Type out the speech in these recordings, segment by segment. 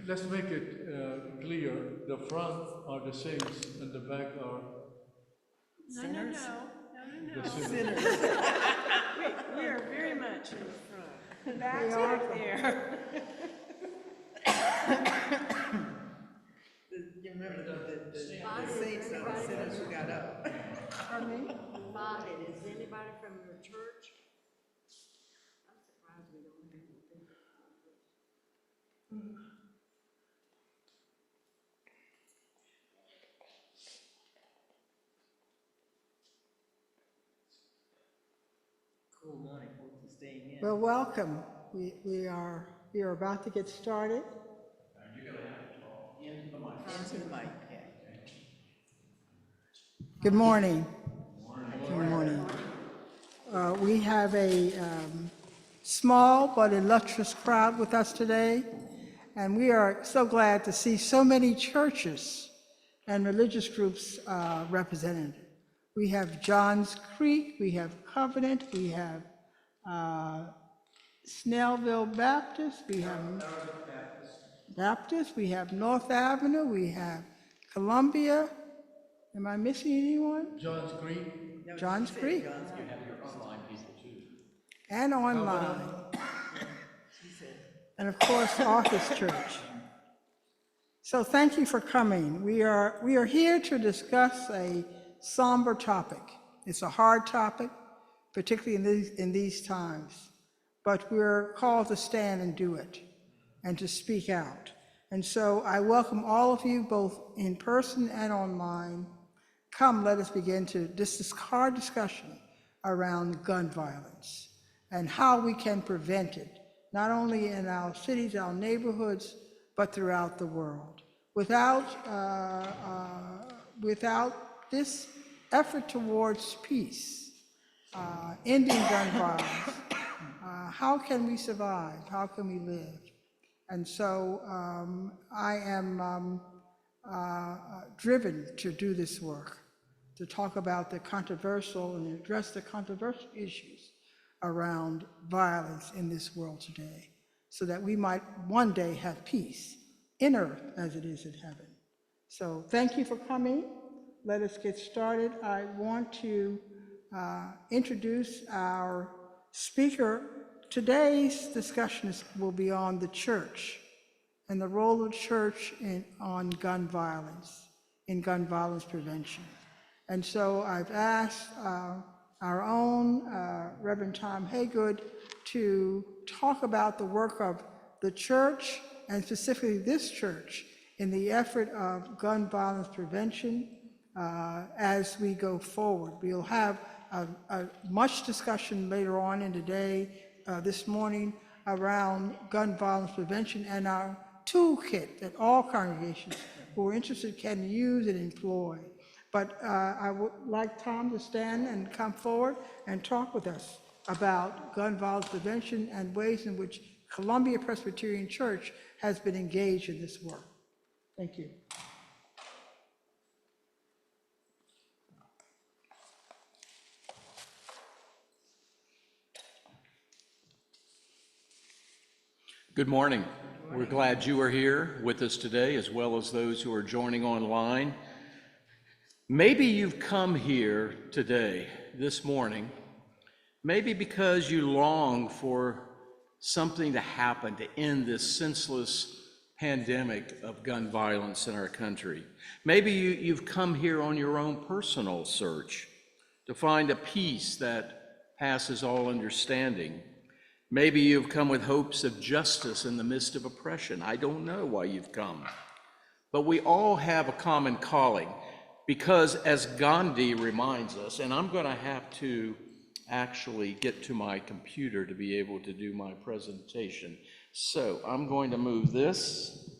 let's make it clear, the front are the saints and the back are No. the sinners. Sinners. We are very much in the front. That's right there. You remember the saints and the sinners who got up. Pardon me? Spotted. Is anybody from your church? I'm surprised we don't have anything. Cool morning, folks, for staying in. Well, welcome. We are about to get started. Into the mic, yeah. Good morning. Good morning. We have a small but illustrious crowd with us today, and we are so glad to see so many churches and religious groups represented. We have Johns Creek, we have Covenant, we have Snellville Baptist, we have North Avenue, we have Columbia. Am I missing anyone? John's Creek, No, Johns she said Creek. Johns Creek. And online. She said, And of course, Arthur's Church. So thank you for coming. We are here to discuss a somber topic. It's a hard topic, particularly in these times. But we're called to stand and do it and to speak out. And so I welcome all of you, both in person and online. Come, let us begin this hard discussion around gun violence and how we can prevent it, not only in our cities, our neighborhoods, but throughout the world. Without this effort towards peace, ending gun violence, how can we survive? How can we live? And so I am driven to do this work, to talk about the controversial and address the controversial issues around violence in this world today, so that we might one day have peace in earth as it is in heaven. So thank you for coming. Let us get started. I want to introduce our speaker. Today's discussion will be on the church and the role of the church on gun violence, in gun violence prevention. And so I've asked our own Reverend Tom Haygood to talk about the work of the church, and specifically this church, in the effort of gun violence prevention as we go forward. We'll have much discussion later on in the day, this morning, around gun violence prevention and our toolkit that all congregations who are interested can use and employ. But I would like Tom to stand and come forward and talk with us about gun violence prevention and ways in which Columbia Presbyterian Church has been engaged in this work. Thank you. Good morning. We're glad you are here with us today, as well as those who are joining online. Maybe you've come here today, this morning, maybe because you long for something to happen to end this senseless pandemic of gun violence in our country. Maybe you've come here on your own personal search to find a peace that passes all understanding. Maybe you've come with hopes of justice in the midst of oppression. I don't know why you've come. But we all have a common calling, because as Gandhi reminds us, and I'm going to have to actually get to my computer to be able to do my presentation. So I'm going to move this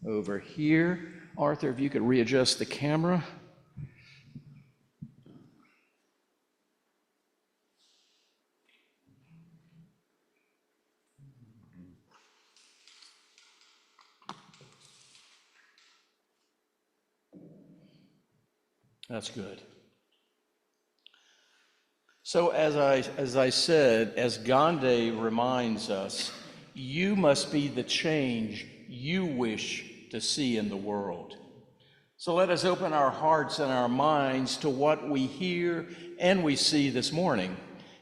over here. Arthur, if you could readjust the camera. That's good. So as I said, as Gandhi reminds us, you must be the change you wish to see in the world. So let us open our hearts and our minds to what we hear and we see this morning,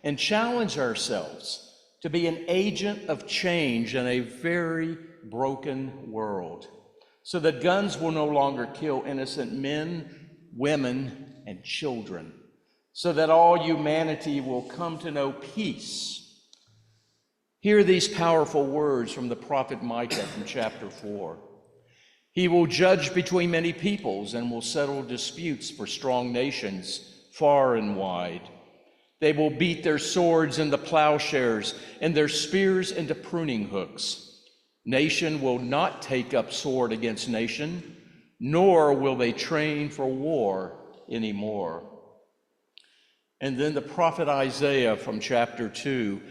and challenge ourselves to be an agent of change in a very broken world, so that guns will no longer kill innocent men, women, and children, so that all humanity will come to know peace. Hear these powerful words from the prophet Micah from chapter 4. He will judge between many peoples and will settle disputes for strong nations far and wide. They will beat their swords into plowshares and their spears into pruning hooks. Nation will not take up sword against nation, nor will they train for war anymore. And then the prophet Isaiah from chapter 2,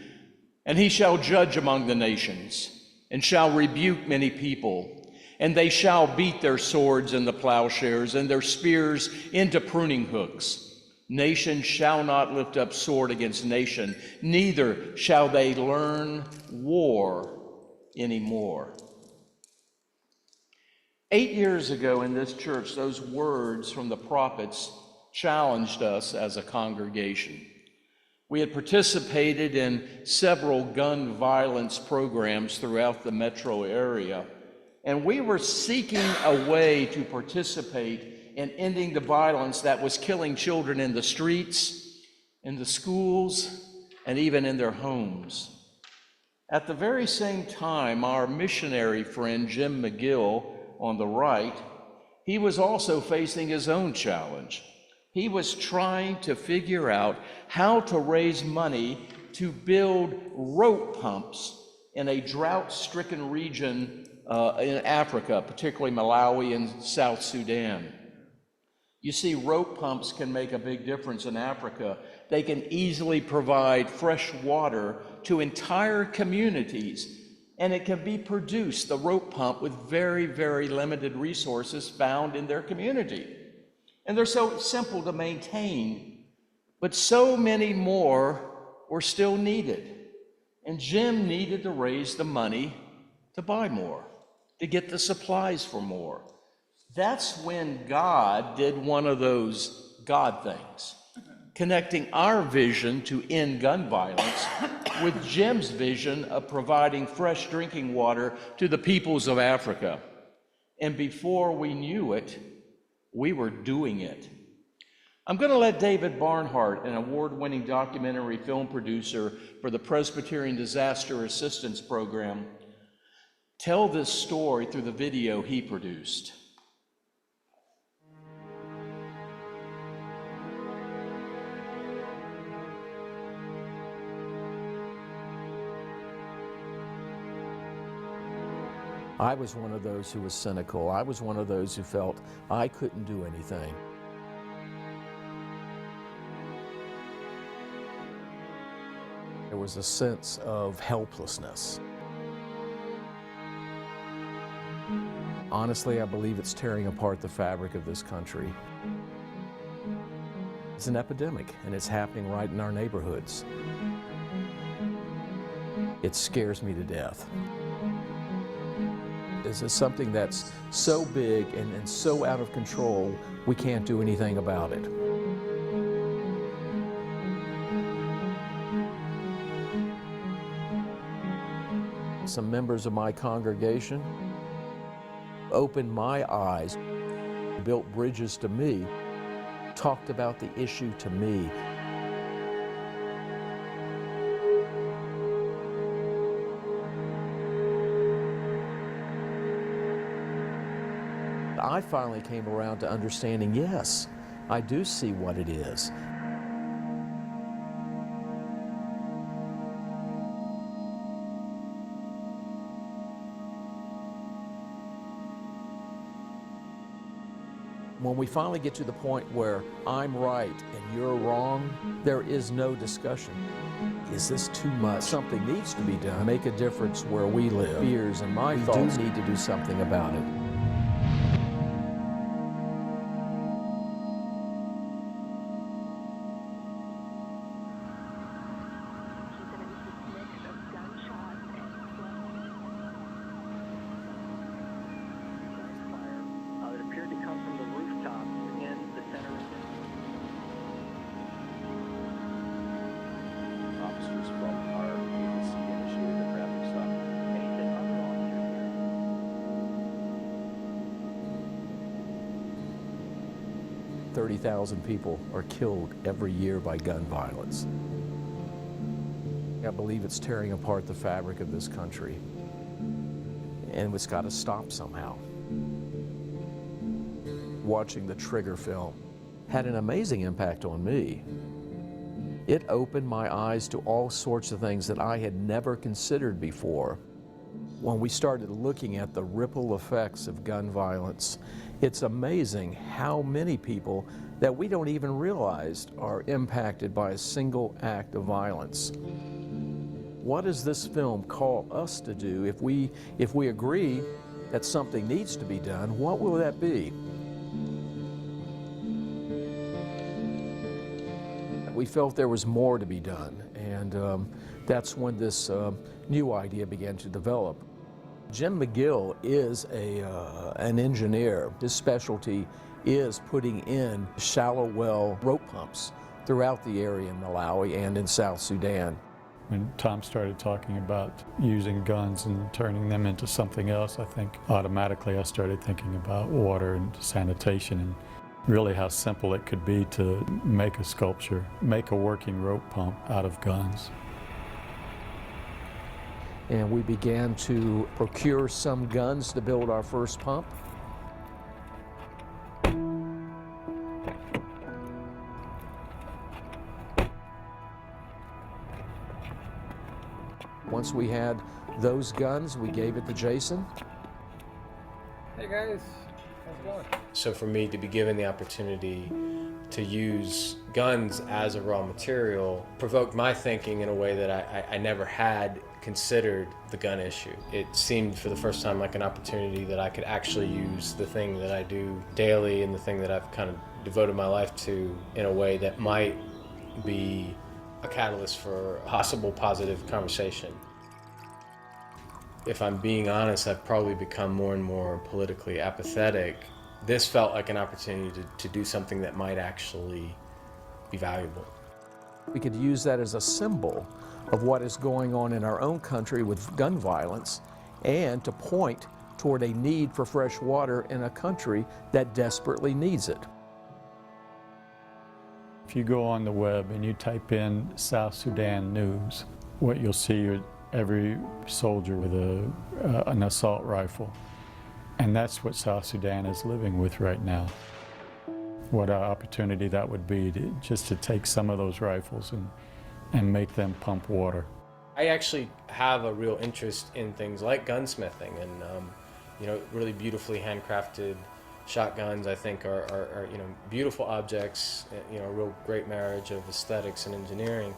and he shall judge among the nations, and shall rebuke many people, and they shall beat their swords into plowshares and their spears into pruning hooks. Nation shall not lift up sword against nation, neither shall they learn war anymore. 8 years ago in this church, those words from the prophets challenged us as a congregation. We had participated in several gun violence programs throughout the metro area, and we were seeking a way to participate in ending the violence that was killing children in the streets, in the schools, and even in their homes. At the very same time, our missionary friend, Jim McGill, on the right, he was also facing his own challenge. He was trying to figure out how to raise money to build rope pumps in a drought-stricken region in Africa, particularly Malawi and South Sudan. You see, rope pumps can make a big difference in Africa. They can easily provide fresh water to entire communities, and it can be produced, the rope pump, with very, very limited resources found in their community. And they're so simple to maintain, but so many more were still needed. And Jim needed to raise the money to buy more, to get the supplies for more. That's when God did one of those God things, connecting our vision to end gun violence with Jim's vision of providing fresh drinking water to the peoples of Africa. And before we knew it, we were doing it. I'm going to let David Barnhart, an award-winning documentary film producer for the Presbyterian Disaster Assistance Program, tell this story through the video he produced. I was one of those who was cynical. I was one of those who felt I couldn't do anything. There was a sense of helplessness. Honestly, I believe it's tearing apart the fabric of this country. It's an epidemic, and it's happening right in our neighborhoods. It scares me to death. This is something that's so big and so out of control, we can't do anything about it. Some members of my congregation opened my eyes, built bridges to me, talked about the issue to me. I finally came around to understanding, yes, I do see what it is. When we finally get to the point where I'm right and you're wrong, there is no discussion. Is this too much? Something needs to be done. Make a difference where we live. Fears and my thoughts. We do need to do something about it. 130,000 people are killed every year by gun violence. I believe it's tearing apart the fabric of this country, and it's got to stop somehow. Watching the Trigger film had an amazing impact on me. It opened my eyes to all sorts of things that I had never considered before. When we started looking at the ripple effects of gun violence, it's amazing how many people that we don't even realize are impacted by a single act of violence. What does this film call us to do? If we agree that something needs to be done, what will that be? We felt there was more to be done, and that's when this new idea began to develop. Jim McGill is an engineer. His specialty is putting in shallow well rope pumps throughout the area in Malawi and in South Sudan. When Tom started talking about using guns and turning them into something else, I think automatically I started thinking about water and sanitation and really how simple it could be to make a sculpture, make a working rope pump out of guns. And we began to procure some guns to build our first pump. Once we had those guns, we gave it to Jason. Hey guys, how's it going? So for me to be given the opportunity to use guns as a raw material provoked my thinking in a way that I never had considered the gun issue. It seemed for the first time like an opportunity that I could actually use the thing that I do daily and the thing that I've kind of devoted my life to in a way that might be a catalyst for a possible positive conversation. If I'm being honest, I've probably become more and more politically apathetic. This felt like an opportunity to do something that might actually be valuable. We could use that as a symbol of what is going on in our own country with gun violence and to point toward a need for fresh water in a country that desperately needs it. If you go on the web and you type in South Sudan news, what you'll see are every soldier with an assault rifle. And that's what South Sudan is living with right now. What an opportunity that would be just to take some of those rifles and make them pump water. I actually have a real interest in things like gunsmithing and really beautifully handcrafted shotguns. I think are beautiful objects, a real great marriage of aesthetics and engineering.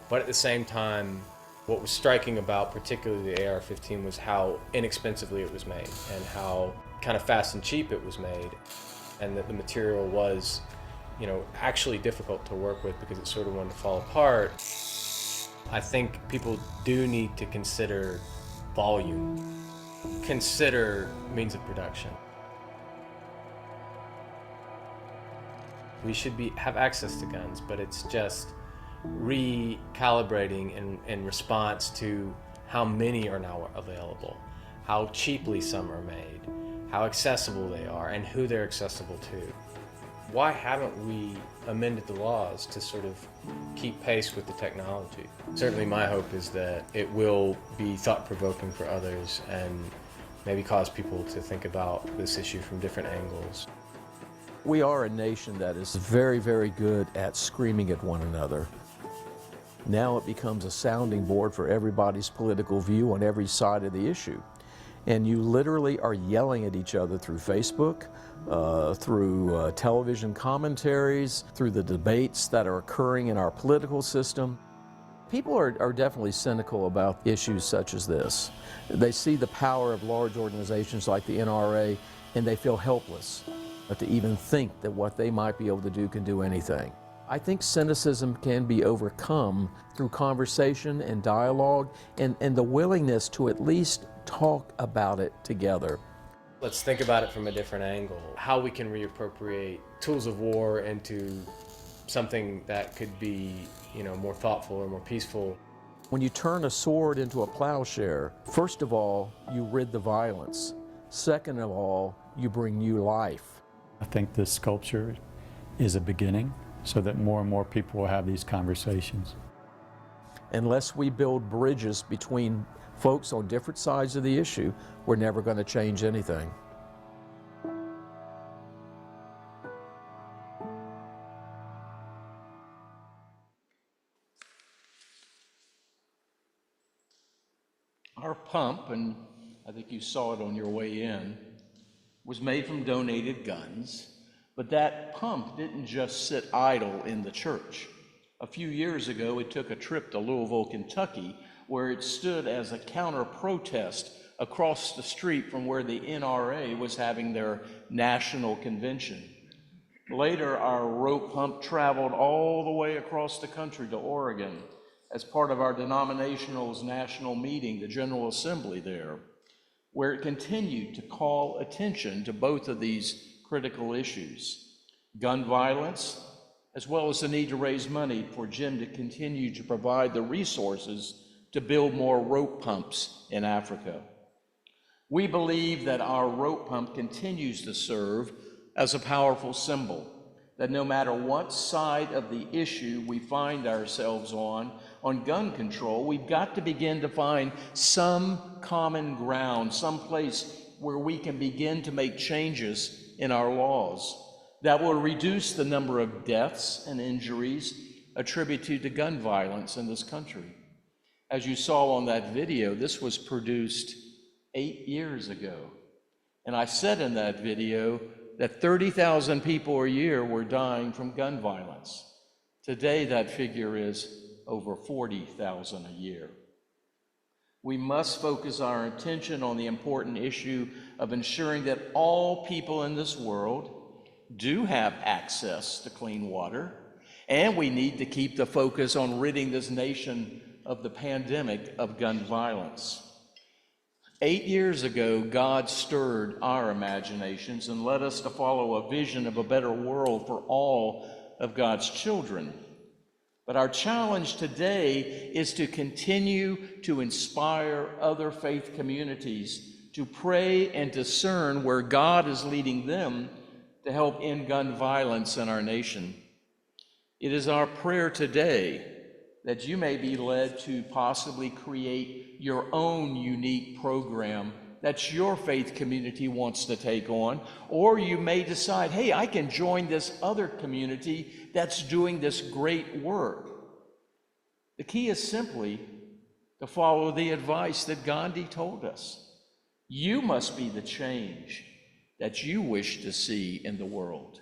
But at the same time, what was striking about particularly the AR-15 was how inexpensively it was made and how kind of fast and cheap it was made, and that the material was, actually difficult to work with because it sort of wanted to fall apart. I think people do need to consider volume, consider means of production. We should have access to guns, but it's just recalibrating in response to how many are now available, how cheaply some are made, how accessible they are, and who they're accessible to. Why haven't we amended the laws to sort of keep pace with the technology? Certainly my hope is that it will be thought-provoking for others and maybe cause people to think about this issue from different angles. We are a nation that is very, very good at screaming at one another. Now it becomes a sounding board for everybody's political view on every side of the issue. And you literally are yelling at each other through Facebook, through television commentaries, through the debates that are occurring in our political system. People are definitely cynical about issues such as this. They see the power of large organizations like the NRA and they feel helpless to even think that what they might be able to do can do anything. I think cynicism can be overcome through conversation and dialogue and the willingness to at least talk about it together. Let's think about it from a different angle. How we can reappropriate tools of war into something that could be, more thoughtful or more peaceful. When you turn a sword into a plowshare, first of all, you rid the violence. Second of all, you bring new life. I think this sculpture is a beginning so that more and more people will have these conversations. Unless we build bridges between folks on different sides of the issue, we're never going to change anything. Our pump, and I think you saw it on your way in, was made from donated guns, but that pump didn't just sit idle in the church. A few years ago, it took a trip to Louisville, Kentucky, where it stood as a counter-protest across the street from where the NRA was having their national convention. Later, our rope pump traveled all the way across the country to Oregon as part of our denominational's national meeting, the General Assembly there, where it continued to call attention to both of these critical issues: gun violence, as well as the need to raise money for Jim to continue to provide the resources to build more rope pumps in Africa. We believe that our rope pump continues to serve as a powerful symbol that no matter what side of the issue we find ourselves on gun control, we've got to begin to find some common ground, some place where we can begin to make changes in our laws that will reduce the number of deaths and injuries attributed to gun violence in this country. As you saw on that video, this was produced 8 years ago. And I said in that video that 30,000 people a year were dying from gun violence. Today, that figure is over 40,000 a year. We must focus our attention on the important issue of ensuring that all people in this world do have access to clean water, and we need to keep the focus on ridding this nation of the pandemic of gun violence. 8 years ago, God stirred our imaginations and led us to follow a vision of a better world for all of God's children. But our challenge today is to continue to inspire other faith communities to pray and discern where God is leading them to help end gun violence in our nation. It is our prayer today that you may be led to possibly create your own unique program that your faith community wants to take on, or you may decide, hey, I can join this other community that's doing this great work. The key is simply to follow the advice that Gandhi told us. You must be the change that you wish to see in the world.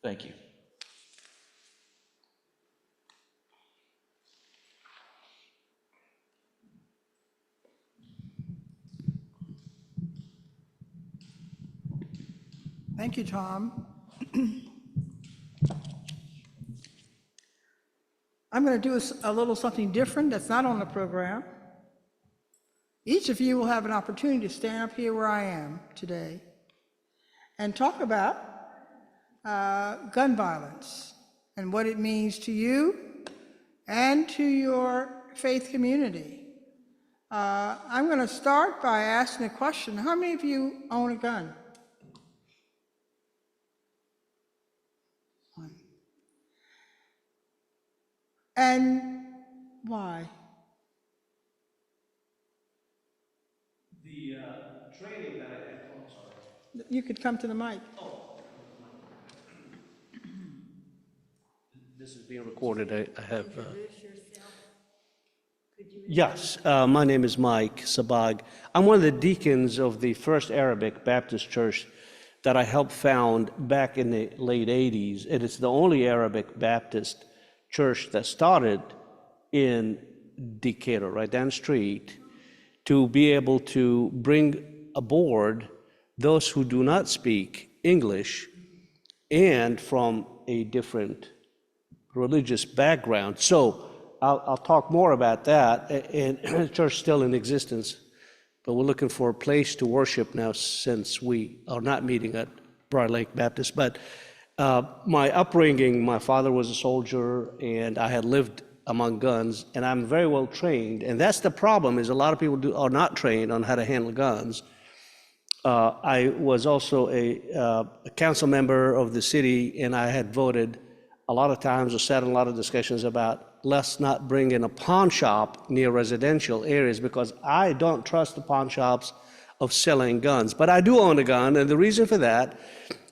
Thank you. Thank you, Tom. I'm going to do a little something different that's not on the program. Each of you will have an opportunity to stand up here where I am today and talk about gun violence and what it means to you and to your faith community. I'm going to start by asking a question. How many of you own a gun? One. And why? The training that I had, I'm sorry. You could come to the mic. This is being recorded. I have. Introduce yourself. Could you? Yes, my name is Mike Sabag. I'm one of the deacons of the First Arabic Baptist Church that I helped found back in the late 80s. And it's the only Arabic Baptist church that started in Decatur, right down the street, to be able to bring aboard those who do not speak English and from a different religious background. So I'll talk more about that. And the church is still in existence, but we're looking for a place to worship now since we are not meeting at Briar Lake Baptist. But my upbringing, my father was a soldier, and I had lived among guns, and I'm very well trained. And that's the problem, is a lot of people are not trained on how to handle guns. I was also a council member of the city, and I had voted a lot of times or sat in a lot of discussions about let's not bring in a pawn shop near residential areas because I don't trust the pawn shops of selling guns. But I do own a gun, and the reason for that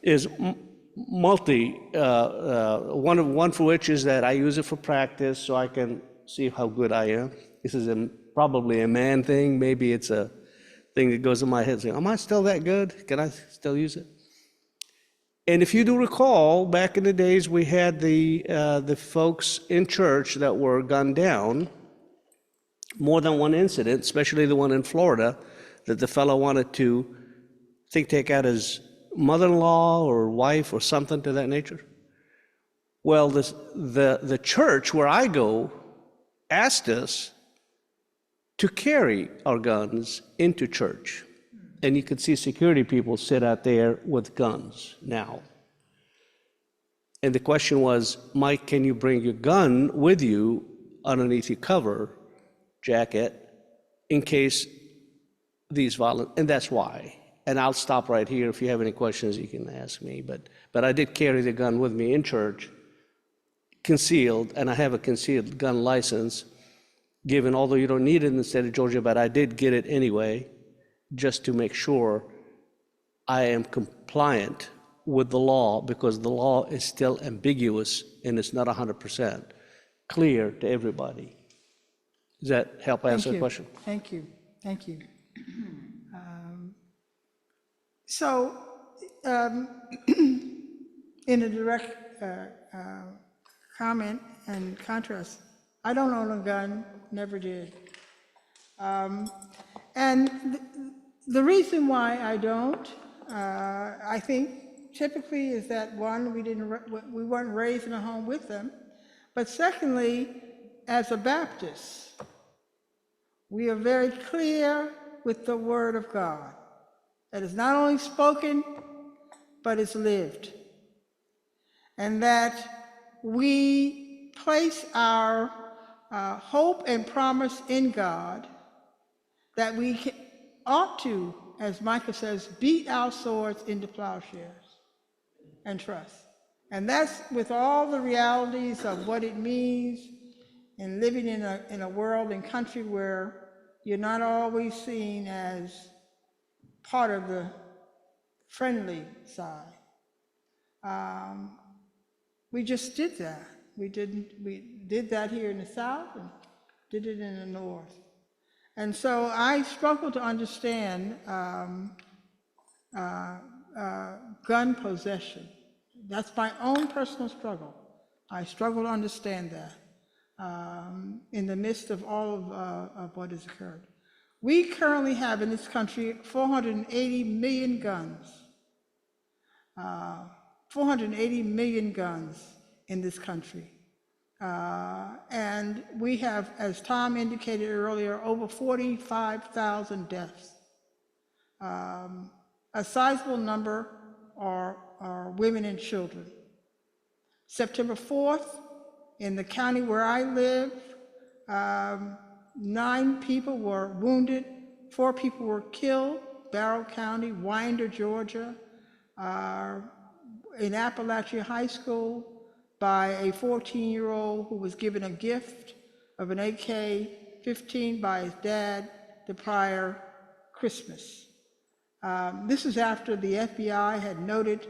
is one for which is that I use it for practice so I can see how good I am. This is probably a man thing. Maybe it's a thing that goes in my head saying, am I still that good? Can I still use it? And if you do recall, back in the days, we had the folks in church that were gunned down, more than one incident, especially the one in Florida, that the fellow wanted to take out his mother-in-law or wife or something to that nature. Well, the church where I go asked us to carry our guns into church. And you could see security people sit out there with guns now. And the question was, Mike, can you bring your gun with you underneath your cover jacket in case these violent, and that's why. And I'll stop right here. If you have any questions, you can ask me. But I did carry the gun with me in church, concealed, and I have a concealed gun license, given, although you don't need it in the state of Georgia, but I did get it anyway, just to make sure I am compliant with the law, because the law is still ambiguous and it's not 100% clear to everybody. Does that help answer the question? Thank you. Thank you. So, in a direct comment and contrast, I don't own a gun, never did. And the reason why I don't, I think typically is that one, we weren't raised in a home with them, but secondly, as a Baptist, we are very clear with the Word of God. That is not only spoken, but it's lived. And that we place our hope and promise in God, that we ought to, as Micah says, beat our swords into plowshares and trust. And that's with all the realities of what it means in living in a world and country where you're not always seen as part of the friendly side. We just did that. We did that here in the South and did it in the North. And so I struggle to understand gun possession. That's my own personal struggle. I struggle to understand that in the midst of all of what has occurred. We currently have in this country 480 million guns. 480 million guns in this country. And we have, as Tom indicated earlier, over 45,000 deaths. A sizable number are women and children. September 4th, in the county where I live, 9 people were wounded, 4 people were killed, Barrow County, Winder, Georgia, in Appalachia High School, by a 14-year-old who was given a gift of an AK-15 by his dad the prior Christmas. This is after the FBI had noted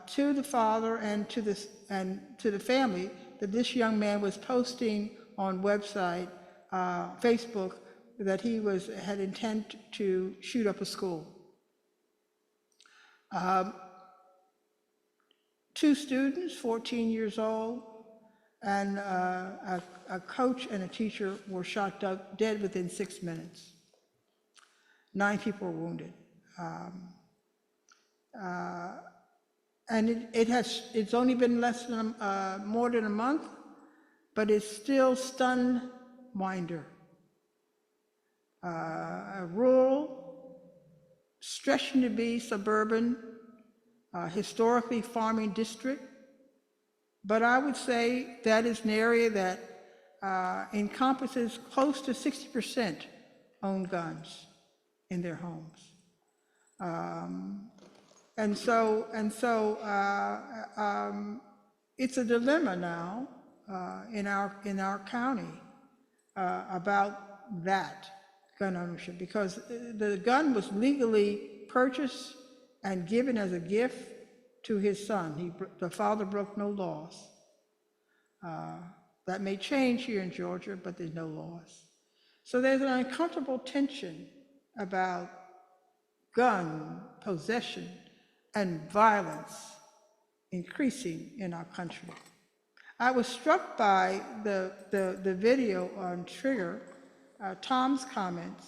to the father and to the family that this young man was posting on website, Facebook, that he had intent to shoot up a school. 2 students, 14 years old, and a coach and a teacher were shot dead within 6 minutes. 9 people were wounded. And it's only been more than a month, but it's still stunned Winder. A rural, stretching to be suburban, historically farming district, but I would say that is an area that encompasses close to 60% own guns in their homes. And so it's a dilemma now in our county about that gun ownership, because the gun was legally purchased and given as a gift to his son. The father broke no laws. That may change here in Georgia, but there's no laws. So there's an uncomfortable tension about gun possession and violence increasing in our country. I was struck by the video on Trigger, Tom's comments,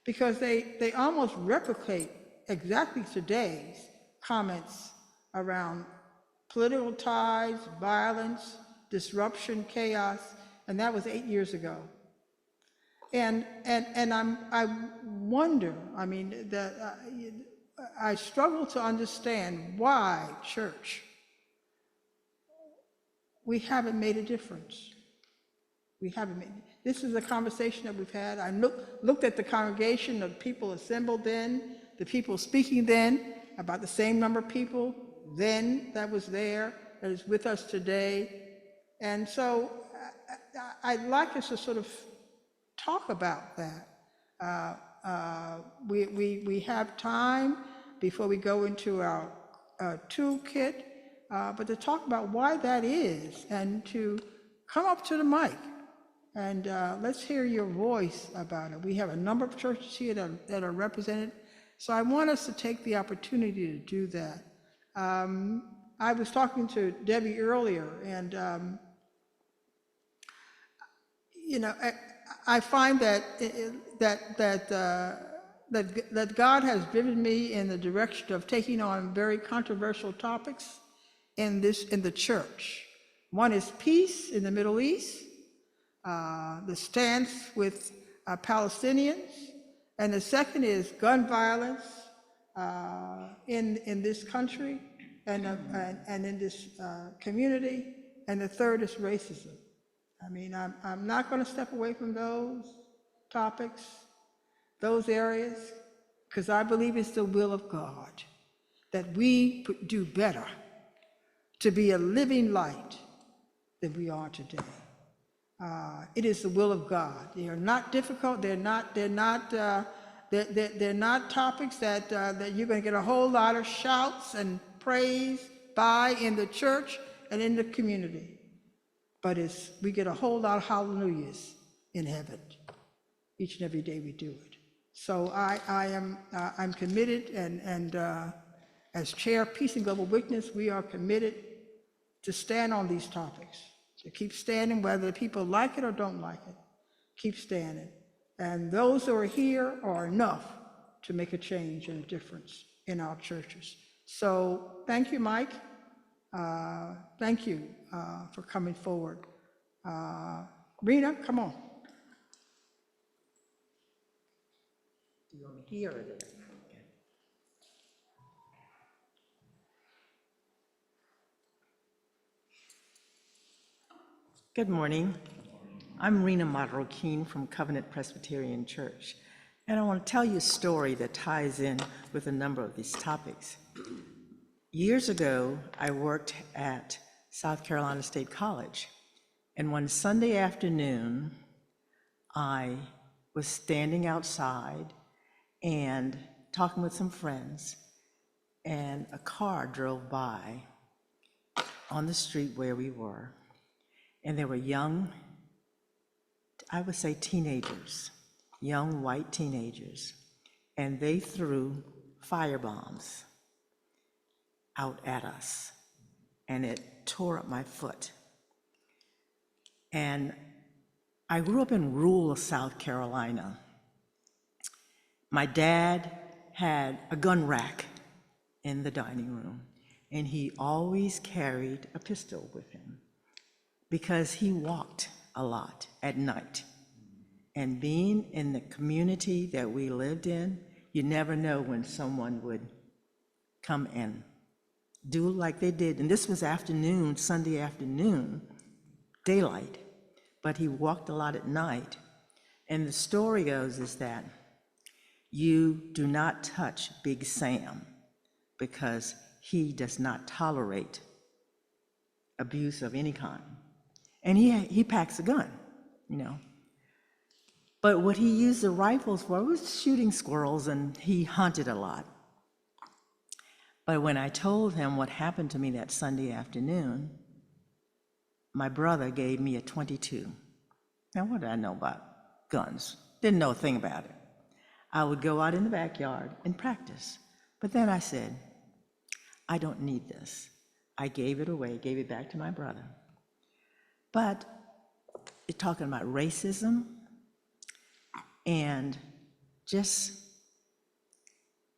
because they almost replicate exactly today's comments around political ties, violence, disruption, chaos, and that was 8 years ago. And I wonder, I mean, that I struggle to understand why, church, we haven't made a difference. We haven't made, this is a conversation that we've had. I looked at the congregation of people assembled then, the people speaking then, about the same number of people then that was there, that is with us today. And so I'd like us to sort of talk about that. We have time before we go into our toolkit, but to talk about why that is, and to come up to the mic and let's hear your voice about it. We have a number of churches here that are represented, so I want us to take the opportunity to do that. I was talking to Debbie earlier, and you know, I find that God has driven me in the direction of taking on very controversial topics in the church. One is peace in the Middle East, the stance with Palestinians, and the second is gun violence in this country and in this community, and the third is racism. I mean, I'm not going to step away from those topics, those areas, because I believe it's the will of God that we do better to be a living light than we are today. It is the will of God. They are not difficult. They're not topics that you're going to get a whole lot of shouts and praise by in the church and in the community. But we get a whole lot of hallelujahs in heaven each and every day we do it. So I'm committed, and as chair of Peace and Global Witness, we are committed to stand on these topics, to keep standing whether people like it or don't like it. Keep standing. And those who are here are enough to make a change and a difference in our churches. So thank you, Mike. Thank you for coming forward. Rena, come on. Do you want me here or there? Okay. Good morning. I'm Rena Marroquin from Covenant Presbyterian Church, and I want to tell you a story that ties in with a number of these topics. Years ago, I worked at South Carolina State College, and one Sunday afternoon, I was standing outside and talking with some friends, and a car drove by on the street where we were, and there were young, I would say teenagers, young white teenagers, and they threw firebombs out at us, and it tore up my foot. And I grew up in rural South Carolina. My dad had a gun rack in the dining room, and he always carried a pistol with him because he walked a lot at night. And being in the community that we lived in, you never know when someone would come and do like they did. And this was afternoon, Sunday afternoon, daylight, but he walked a lot at night. And the story goes is that You do not touch Big Sam because he does not tolerate abuse of any kind. And he packs a gun, you know. But what he used the rifles for was shooting squirrels, and he hunted a lot. But when I told him what happened to me that Sunday afternoon, my brother gave me a .22. Now, what did I know about guns? Didn't know a thing about it. I would go out in the backyard and practice. But then I said, I don't need this. I gave it away, gave it back to my brother. But you're talking about racism and just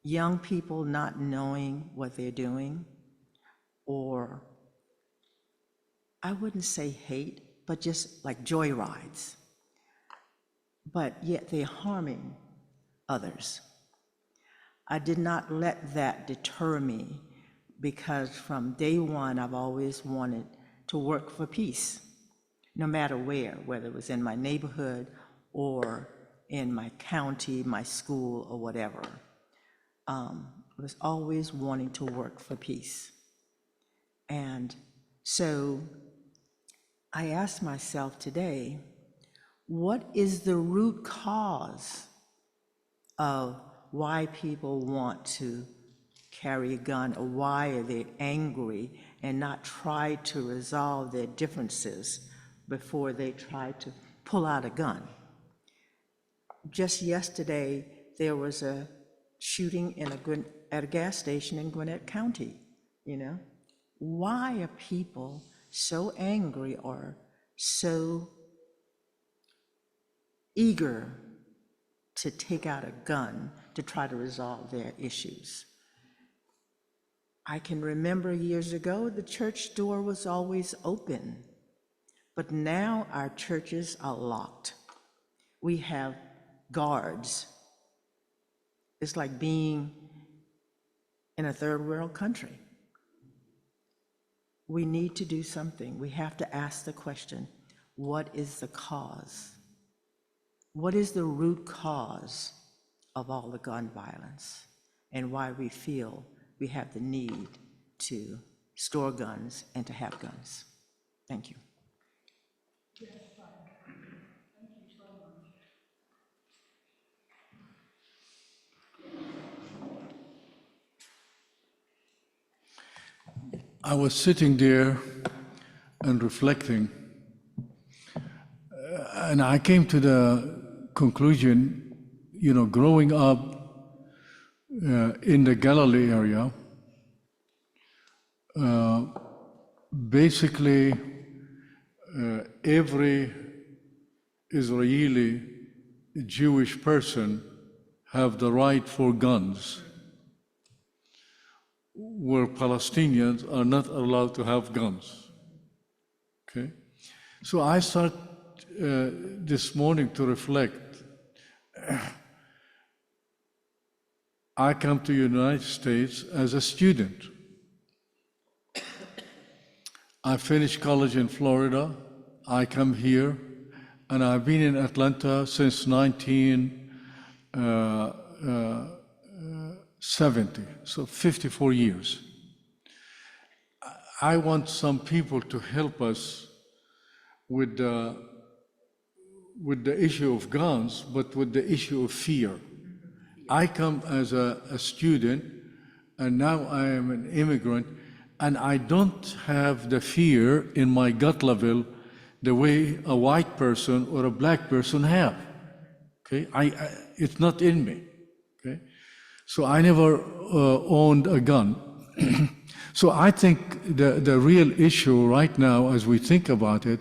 young people not knowing what they're doing, or I wouldn't say hate, but just like joyrides. But yet they're harming others. I did not let that deter me, because from day one I've always wanted to work for peace, no matter where, whether it was in my neighborhood or in my county, my school, or whatever. I was always wanting to work for peace. And so I asked myself today, what is the root cause of why people want to carry a gun, or why are they angry and not try to resolve their differences before they try to pull out a gun? Just yesterday, there was a shooting at a gas station in Gwinnett County, you know? Why are people so angry or so eager to take out a gun to try to resolve their issues? I can remember years ago, the church door was always open, but now our churches are locked. We have guards. It's like being in a third world country. We need to do something. We have to ask the question, what is the cause? What is the root cause of all the gun violence, and why we feel we have the need to store guns and to have guns? Thank you. I was sitting there and reflecting, and I came to the conclusion, you know, growing up in the Galilee area, basically every Israeli Jewish person have the right for guns, where Palestinians are not allowed to have guns. Okay? So I start this morning to reflect. I come to the United States as a student. I finished college in Florida. I come here, and I've been in Atlanta since 1970, so 54 years. I want some people to help us with the issue of guns, but with the issue of fear. I come as a student, and now I am an immigrant, and I don't have the fear in my gut level the way a white person or a black person have. Okay, it's not in me. Okay, so I never owned a gun. So I think the real issue right now, as we think about it,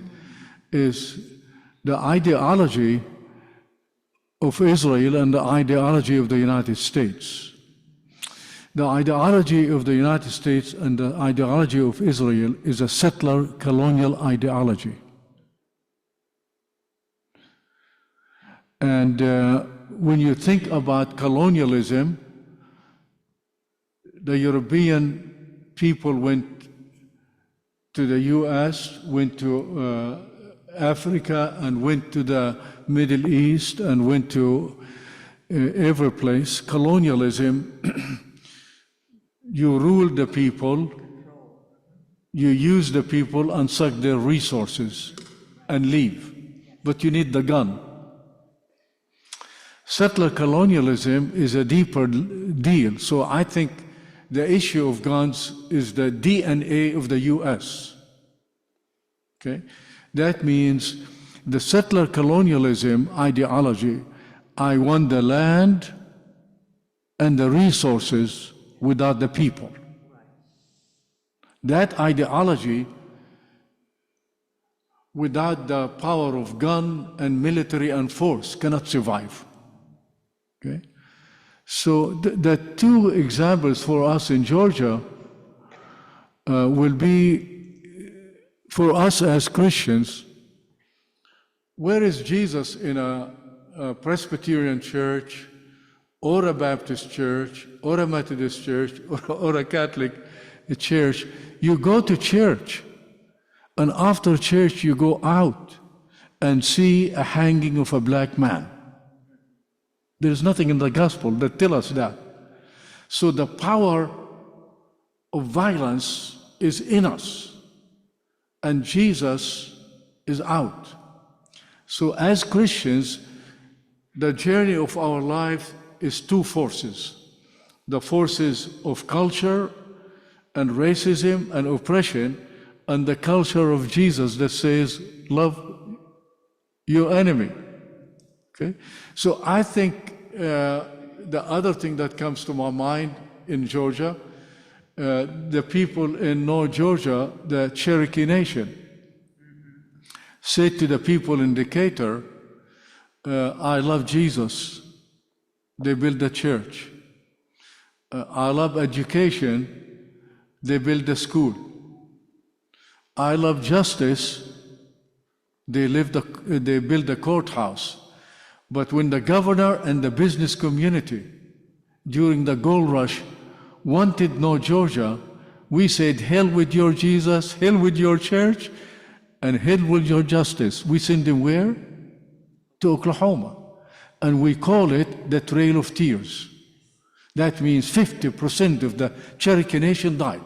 is the ideology of Israel and the ideology of the United States. The ideology of the United States and the ideology of Israel is a settler colonial ideology. And when you think about colonialism, the European people went to the US, went to Africa, and went to the Middle East, and went to every place. Colonialism, you rule the people, you use the people and suck their resources and leave. But you need the gun. Settler colonialism is a deeper deal. So I think the issue of guns is the DNA of the US. Okay? That means the settler colonialism ideology, I want the land and the resources without the people. That ideology, without the power of gun and military and force, cannot survive. Okay? So the two examples for us in Georgia will be, for us as Christians, where is Jesus in a Presbyterian church, or a Baptist church, or a Methodist church, or a Catholic church? You go to church, and after church you go out and see a hanging of a black man. There's nothing in the gospel that tells us that. So the power of violence is in us, and Jesus is out. So as Christians, the journey of our life is two forces. The forces of culture and racism and oppression, and the culture of Jesus that says, love your enemy. Okay? So I think the other thing that comes to my mind in Georgia, the people in North Georgia, the Cherokee Nation, said to the people in Decatur, I love Jesus. They build a church. I love education. They build a school. I love justice. They build a courthouse. But when the governor and the business community during the gold rush wanted North Georgia, we said, hell with your Jesus, hell with your church, and hell with your justice. We send them where? To Oklahoma. And we call it the Trail of Tears. That means 50% of the Cherokee Nation died.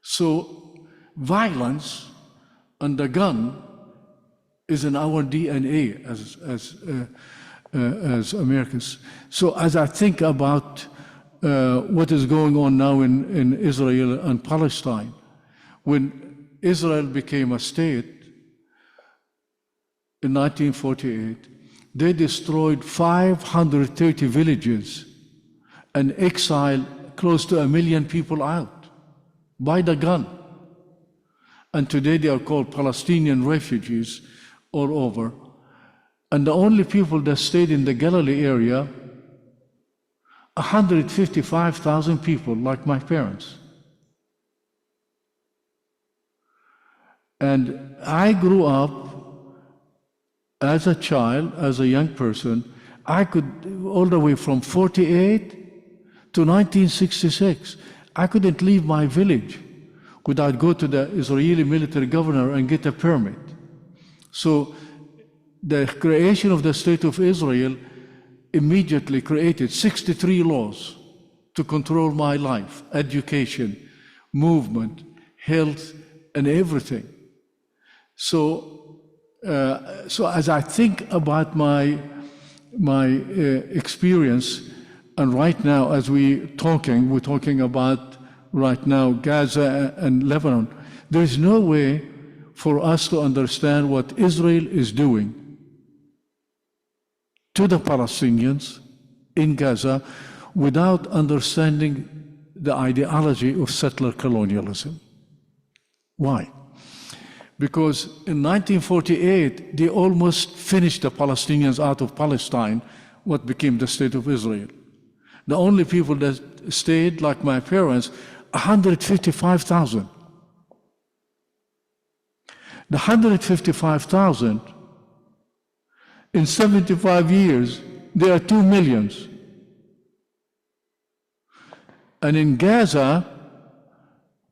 So violence and the gun is in our DNA as Americans. So as I think about what is going on now in Israel and Palestine, when Israel became a state in 1948, they destroyed 530 villages and exiled close to 1 million people out by the gun. And today they are called Palestinian refugees all over. And the only people that stayed in the Galilee area, 155,000 people, like my parents. And I grew up as a child, as a young person. I could, all the way from 48 to 1966, I couldn't leave my village without go to the Israeli military governor and get a permit. So the creation of the State of Israel immediately created 63 laws to control my life, education, movement, health, and everything. So as I think about my experience, and right now as we're talking about right now Gaza and Lebanon, there's no way for us to understand what Israel is doing to the Palestinians in Gaza without understanding the ideology of settler colonialism. Why? Because in 1948, they almost finished the Palestinians out of Palestine, what became the State of Israel. The only people that stayed, like my parents, 155,000. The 155,000, in 75 years, there are 2 million. And in Gaza,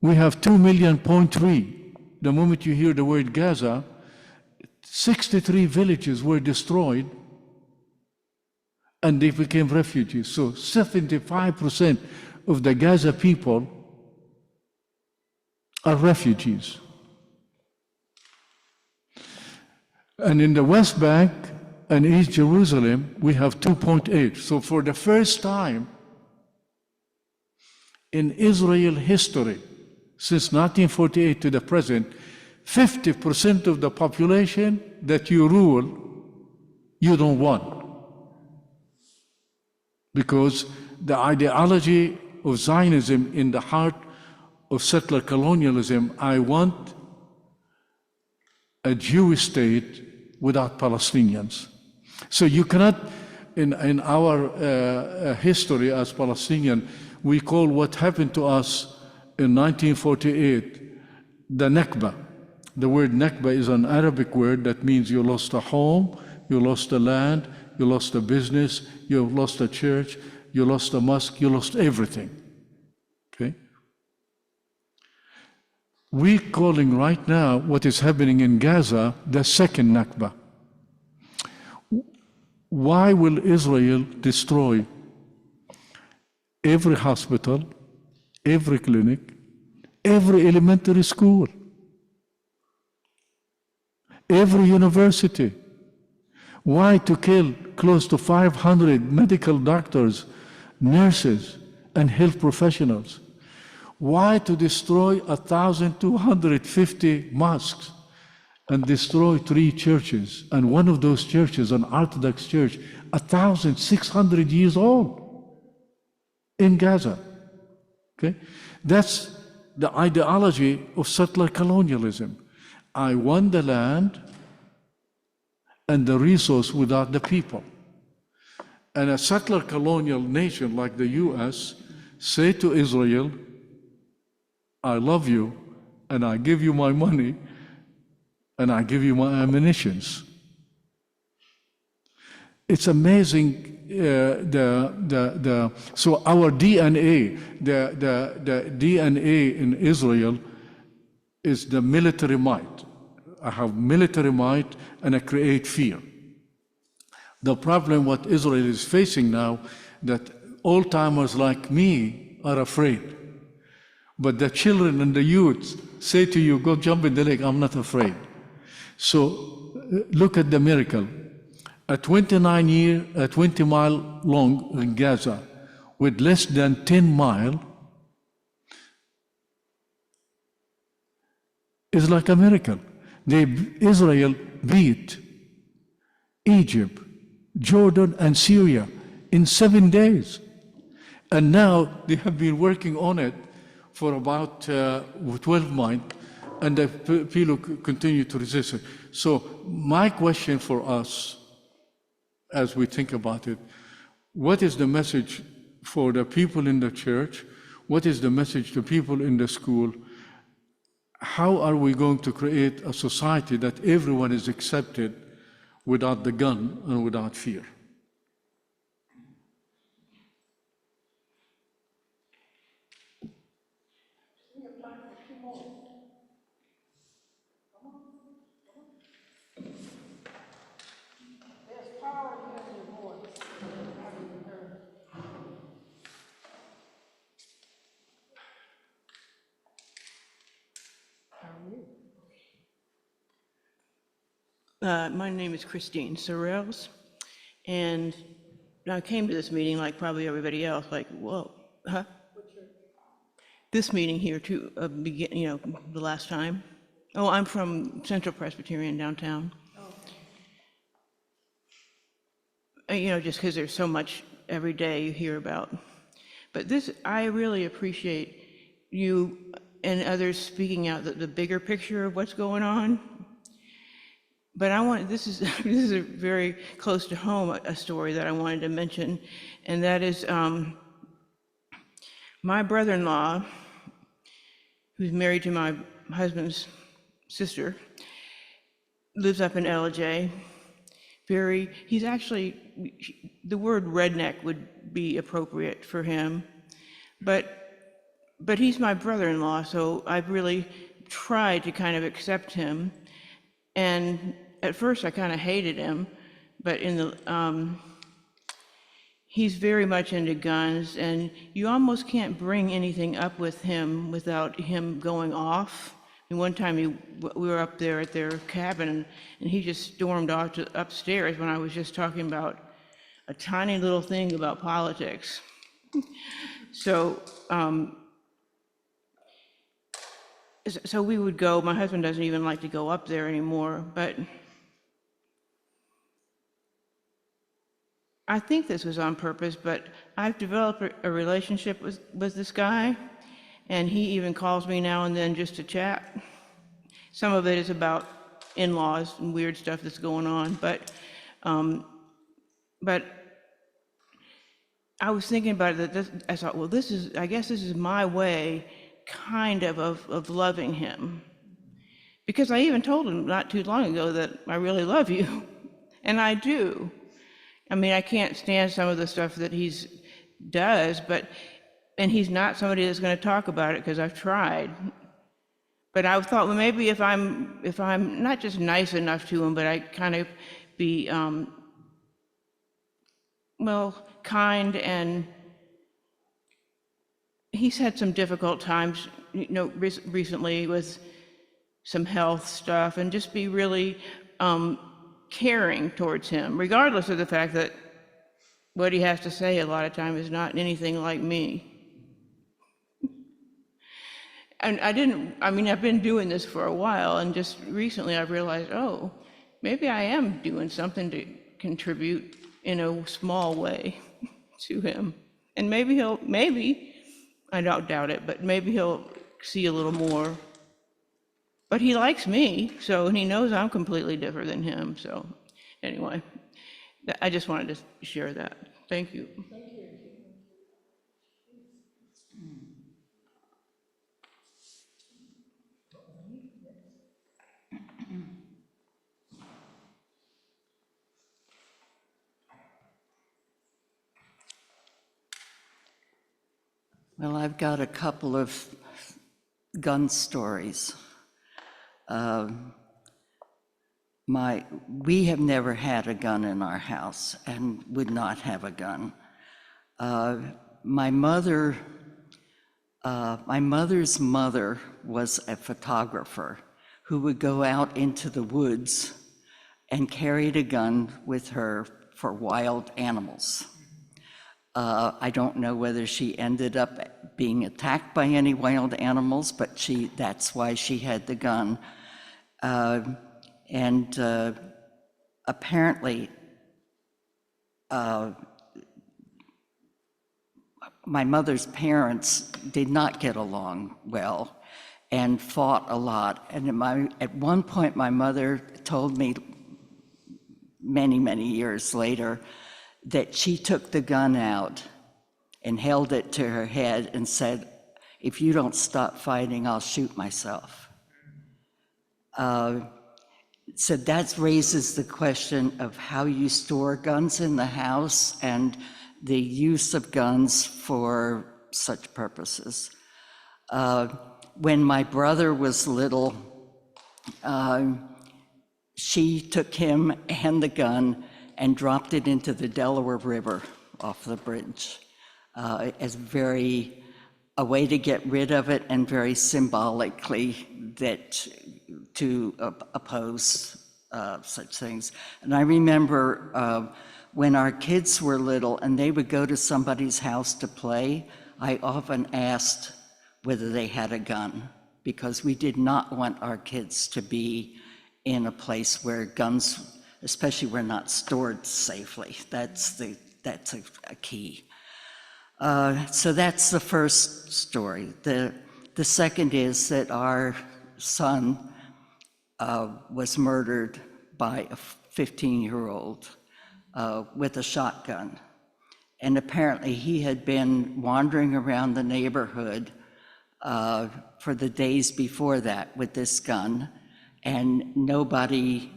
we have 2.3 million. The moment you hear the word Gaza, 63 villages were destroyed and they became refugees. So 75% of the Gaza people are refugees. And in the West Bank and East Jerusalem, we have 2.8. So for the first time in Israel history, since 1948 to the present, 50% of the population that you rule, you don't want. Because the ideology of Zionism in the heart of settler colonialism, I want a Jewish state without Palestinians. So you cannot, in our history as Palestinian, we call what happened to us in 1948 the Nakba. The word Nakba is an Arabic word that means you lost a home, you lost a land, you lost a business, you lost a church, you lost a mosque, you lost everything. Okay? We're calling right now what is happening in Gaza the second Nakba. Why will Israel destroy every hospital, every clinic, every elementary school, every university? Why to kill close to 500 medical doctors, nurses, and health professionals? Why to destroy 1,250 mosques and destroy 3 churches? And one of those churches, an Orthodox church, 1,600 years old in Gaza. Okay? That's the ideology of settler colonialism. I want the land and the resource without the people. And a settler colonial nation like the US say to Israel, I love you, and I give you my money, and I give you my ammunitions. It's amazing. So our DNA, the DNA in Israel is the military might. I have military might, and I create fear. The problem what Israel is facing now, that old-timers like me are afraid. But the children and the youth say to you, go jump in the lake, I'm not afraid. So look at the miracle. A 20-mile long in Gaza, with less than 10 miles, is like a miracle. Israel beat Egypt, Jordan, and Syria in 7 days. And now they have been working on it for about 12 months, and the people continue to resist it. So my question for us, as we think about it, what is the message for the people in the church? What is the message to people in the school? How are we going to create a society that everyone is accepted without the gun and without fear? My name is Christine Sorrells, and I came to this meeting like probably everybody else, like, whoa, huh? This meeting here too, the last time. Oh, I'm from Central Presbyterian downtown. Just because there's so much every day you hear about. But this, I really appreciate you and others speaking out the bigger picture of what's going on. But this is a very close to home, a story that I wanted to mention, and that is my brother-in-law, who's married to my husband's sister, lives up in LJ. He's actually, the word redneck would be appropriate for him, but he's my brother-in-law, so I've really tried to kind of accept him. And at first I kind of hated him, but he's very much into guns, and you almost can't bring anything up with him without him going off. And one time we were up there at their cabin, and he just stormed off to upstairs when I was just talking about a tiny little thing about politics. So, so we would go. My husband doesn't even like to go up there anymore, but I think this was on purpose, but I've developed a relationship with this guy, and he even calls me now and then just to chat. Some of it is about in-laws and weird stuff that's going on, but I was thinking about it, I thought, well, I guess this is my way, kind of loving him. Because I even told him not too long ago that I really love you, and I do. I mean, I can't stand some of the stuff that he does, and he's not somebody that's going to talk about it because I've tried. But I thought, well, maybe if I'm not just nice enough to him, but I kind of be, kind, and he's had some difficult times, recently with some health stuff, and just be really caring towards him, regardless of the fact that what he has to say a lot of time is not anything like me. And I've been doing this for a while, and just recently I've realized, oh, maybe I am doing something to contribute in a small way to him. And maybe I don't doubt it, but maybe he'll see a little more. But he likes me, and he knows I'm completely different than him. So anyway, I just wanted to share that. Thank you. Well, I've got a couple of gun stories. We have never had a gun in our house and would not have a gun. My mother's mother was a photographer who would go out into the woods and carried a gun with her for wild animals. I don't know whether she ended up being attacked by any wild animals, but that's why she had the gun. Apparently, my mother's parents did not get along well and fought a lot. And at one point, my mother told me many, many years later that she took the gun out and held it to her head and said, "If you don't stop fighting, I'll shoot myself." So that raises the question of how you store guns in the house and the use of guns for such purposes. When my brother was little, she took him and the gun and dropped it into the Delaware River off the bridge as a way to get rid of it, and very symbolically to oppose such things. And I remember when our kids were little and they would go to somebody's house to play, I often asked whether they had a gun, because we did not want our kids to be in a place where guns, especially, were not stored safely. That's a key. So that's the first story. The second is that our son was murdered by a 15-year-old with a shotgun. And apparently he had been wandering around the neighborhood for the days before that with this gun, and nobody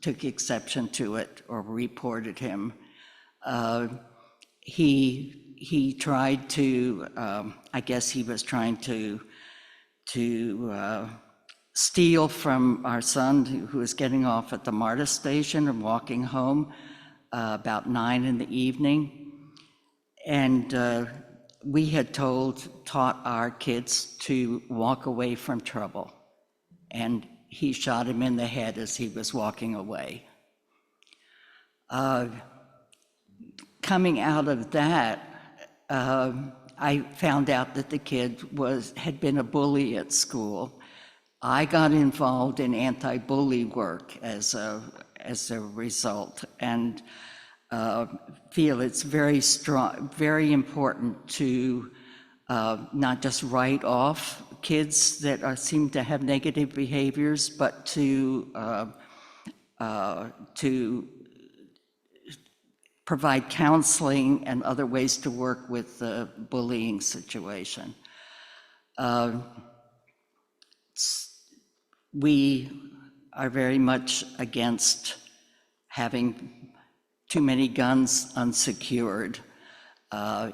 took exception to it or reported him. He tried to, I guess he was trying to steal from our son, who was getting off at the MARTA station and walking home about 9 in the evening. And we had taught our kids to walk away from trouble. And he shot him in the head as he was walking away. Coming out of that, I found out that the kid had been a bully at school. I got involved in anti-bully work as a result, and feel it's very important to not just write off kids that seem to have negative behaviors, but to provide counseling and other ways to work with the bullying situation. We are very much against having too many guns unsecured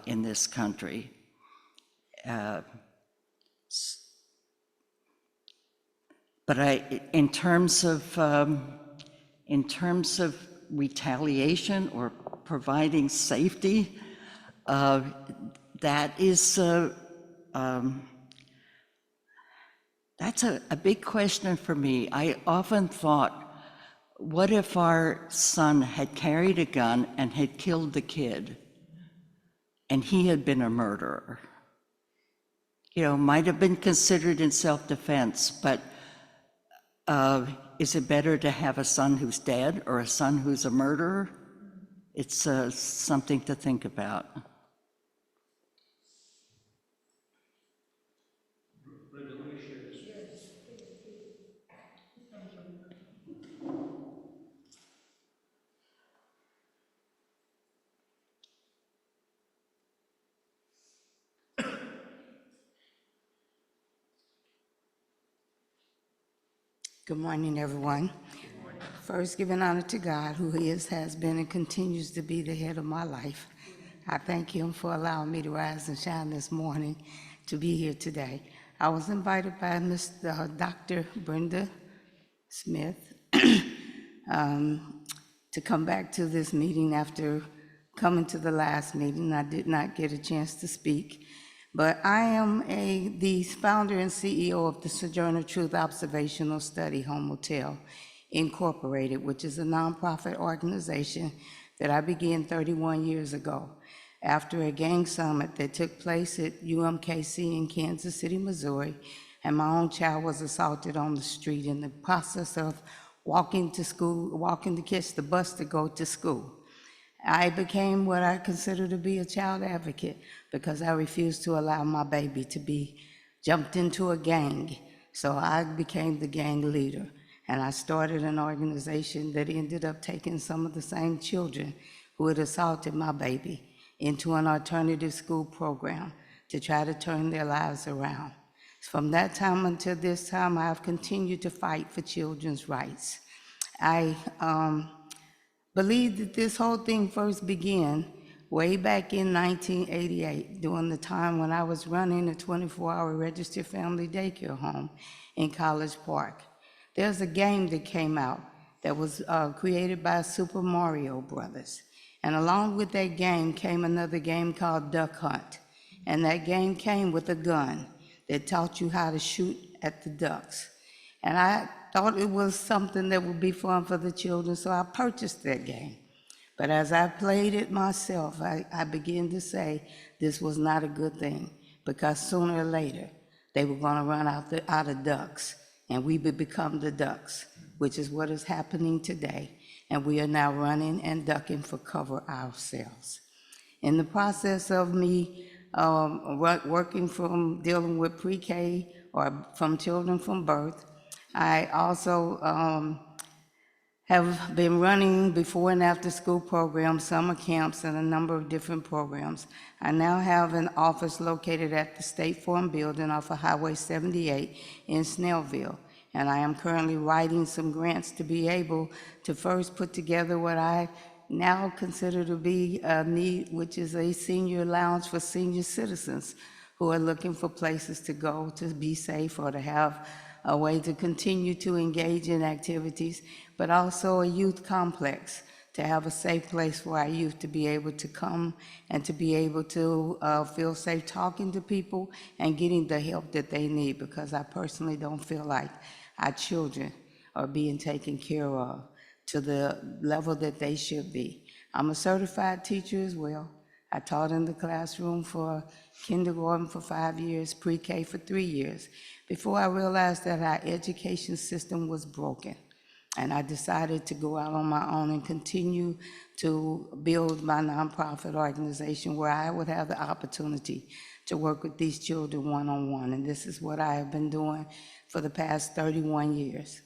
in this country. But in terms of retaliation or providing safety, that's a big question for me. I often thought, what if our son had carried a gun and had killed the kid, and he had been a murderer? You know, might have been considered in self-defense, but is it better to have a son who's dead or a son who's a murderer? It's something to think about. Good morning, everyone. First, giving honor to God, who is, has been, and continues to be the head of my life. I thank Him for allowing me to rise and shine this morning to be here today. I was invited by Dr. Brenda Smith to come back to this meeting after coming to the last meeting. I did not get a chance to speak. But I am the founder and CEO of the Sojourner Truth Observational Study Home Motel Incorporated, which is a nonprofit organization that I began 31 years ago after a gang summit that took place at UMKC in Kansas City, Missouri, and my own child was assaulted on the street in the process of walking to catch the bus to go to school. I became what I consider to be a child advocate because I refused to allow my baby to be jumped into a gang. So I became the gang leader, and I started an organization that ended up taking some of the same children who had assaulted my baby into an alternative school program to try to turn their lives around. From that time until this time, I have continued to fight for children's rights. I believe that this whole thing first began way back in 1988, during the time when I was running a 24-hour registered family daycare home in College Park. There's a game that came out that was created by Super Mario Brothers. And along with that game came another game called Duck Hunt. And that game came with a gun that taught you how to shoot at the ducks. And I thought it was something that would be fun for the children, so I purchased that game. But as I played it myself, I began to say this was not a good thing, because sooner or later, they were gonna run out of ducks, and we would become the ducks, which is what is happening today. And we are now running and ducking for cover ourselves. In the process of me working from dealing with pre-K or from children from birth, I also have been running before and after school programs, summer camps, and a number of different programs. I now have an office located at the State Farm Building off of Highway 78 in Snellville. And I am currently writing some grants to be able to first put together what I now consider to be a need, which is a senior lounge for senior citizens who are looking for places to go to be safe or to have a way to continue to engage in activities, but also a youth complex to have a safe place for our youth to be able to come and to be able to feel safe talking to people and getting the help that they need, because I personally don't feel like our children are being taken care of to the level that they should be. I'm a certified teacher as well. I taught in the classroom for kindergarten for 5 years, pre-K for 3 years, before I realized that our education system was broken. And I decided to go out on my own and continue to build my nonprofit organization where I would have the opportunity to work with these children one-on-one. And this is what I have been doing for the past 31 years.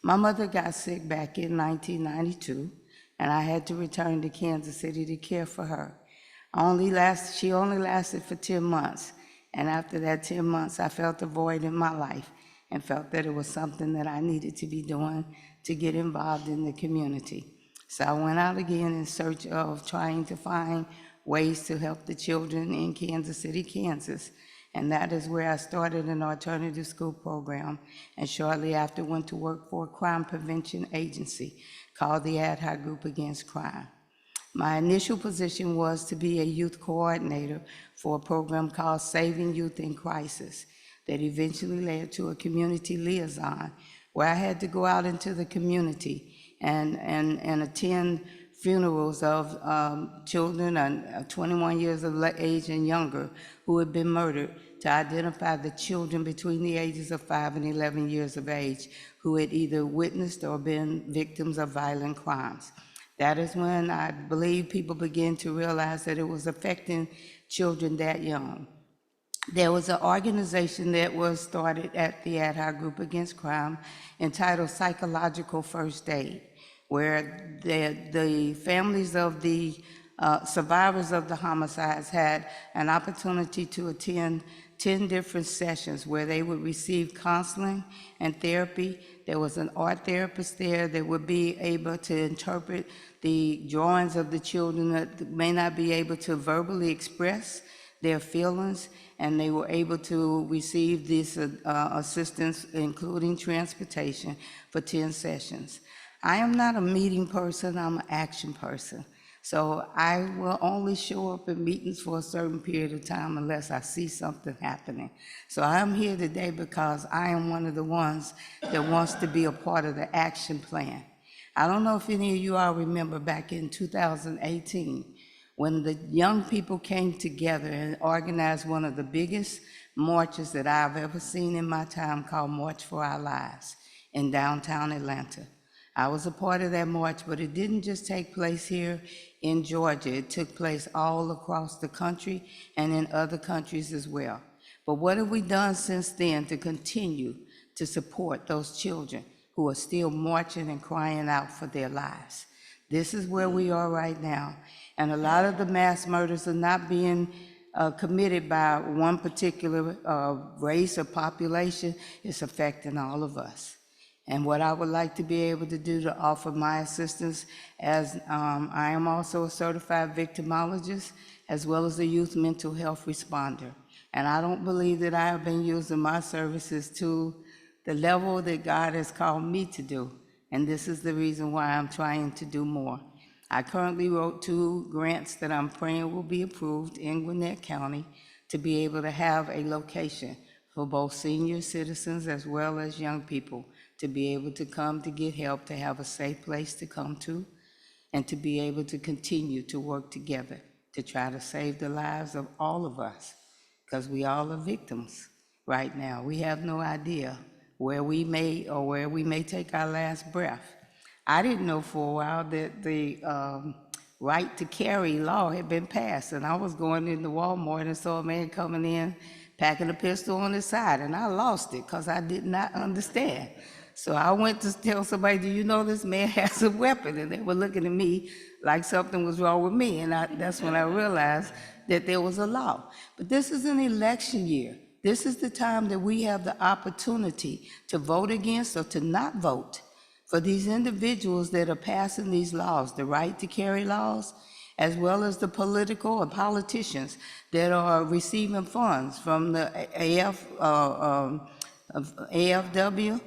My mother got sick back in 1992, and I had to return to Kansas City to care for her. She only lasted for 10 months. And after that 10 months, I felt a void in my life and felt that it was something that I needed to be doing to get involved in the community. So I went out again in search of trying to find ways to help the children in Kansas City, Kansas. And that is where I started an alternative school program, and shortly after went to work for a crime prevention agency called the Ad Hoc Group Against Crime. My initial position was to be a youth coordinator for a program called Saving Youth in Crisis that eventually led to a community liaison, where I had to go out into the community and attend funerals of children 21 years of age and younger who had been murdered, to identify the children between the ages of 5 and 11 years of age who had either witnessed or been victims of violent crimes. That is when I believe people began to realize that it was affecting children that young. There was an organization that was started at the Ad Hoc Group Against Crime entitled Psychological First Aid, where the families of the survivors of the homicides had an opportunity to attend 10 different sessions where they would receive counseling and therapy. There was an art therapist there that would be able to interpret the drawings of the children that may not be able to verbally express their feelings, and they were able to receive this assistance, including transportation, for 10 sessions. I am not a meeting person, I'm an action person. So I will only show up at meetings for a certain period of time unless I see something happening. So I'm here today because I am one of the ones that wants to be a part of the action plan. I don't know if any of you all remember back in 2018, when the young people came together and organized one of the biggest marches that I've ever seen in my time, called March for Our Lives in downtown Atlanta. I was a part of that march, but it didn't just take place here in Georgia. It took place all across the country and in other countries as well. But what have we done since then to continue to support those children who are still marching and crying out for their lives? This is where we are right now. And a lot of the mass murders are not being committed by one particular race or population. It's affecting all of us. And what I would like to be able to do to offer my assistance, as I am also a certified victimologist, as well as a youth mental health responder. And I don't believe that I have been using my services to the level that God has called me to do. And this is the reason why I'm trying to do more. I currently wrote 2 grants that I'm praying will be approved in Gwinnett County to be able to have a location for both senior citizens as well as young people to be able to come to get help, to have a safe place to come to, and to be able to continue to work together to try to save the lives of all of us, because we all are victims right now. We have no idea where we may take our last breath. I didn't know for a while that the right to carry law had been passed, and I was going into Walmart and saw a man coming in packing a pistol on his side, and I lost it because I did not understand. So I went to tell somebody, do you know this man has a weapon? And they were looking at me like something was wrong with me, and that's when I realized that there was a law. But this is an election year. This is the time that we have the opportunity to vote against or to not vote for these individuals that are passing these laws, the right to carry laws, as well as the political and politicians that are receiving funds from the AFW,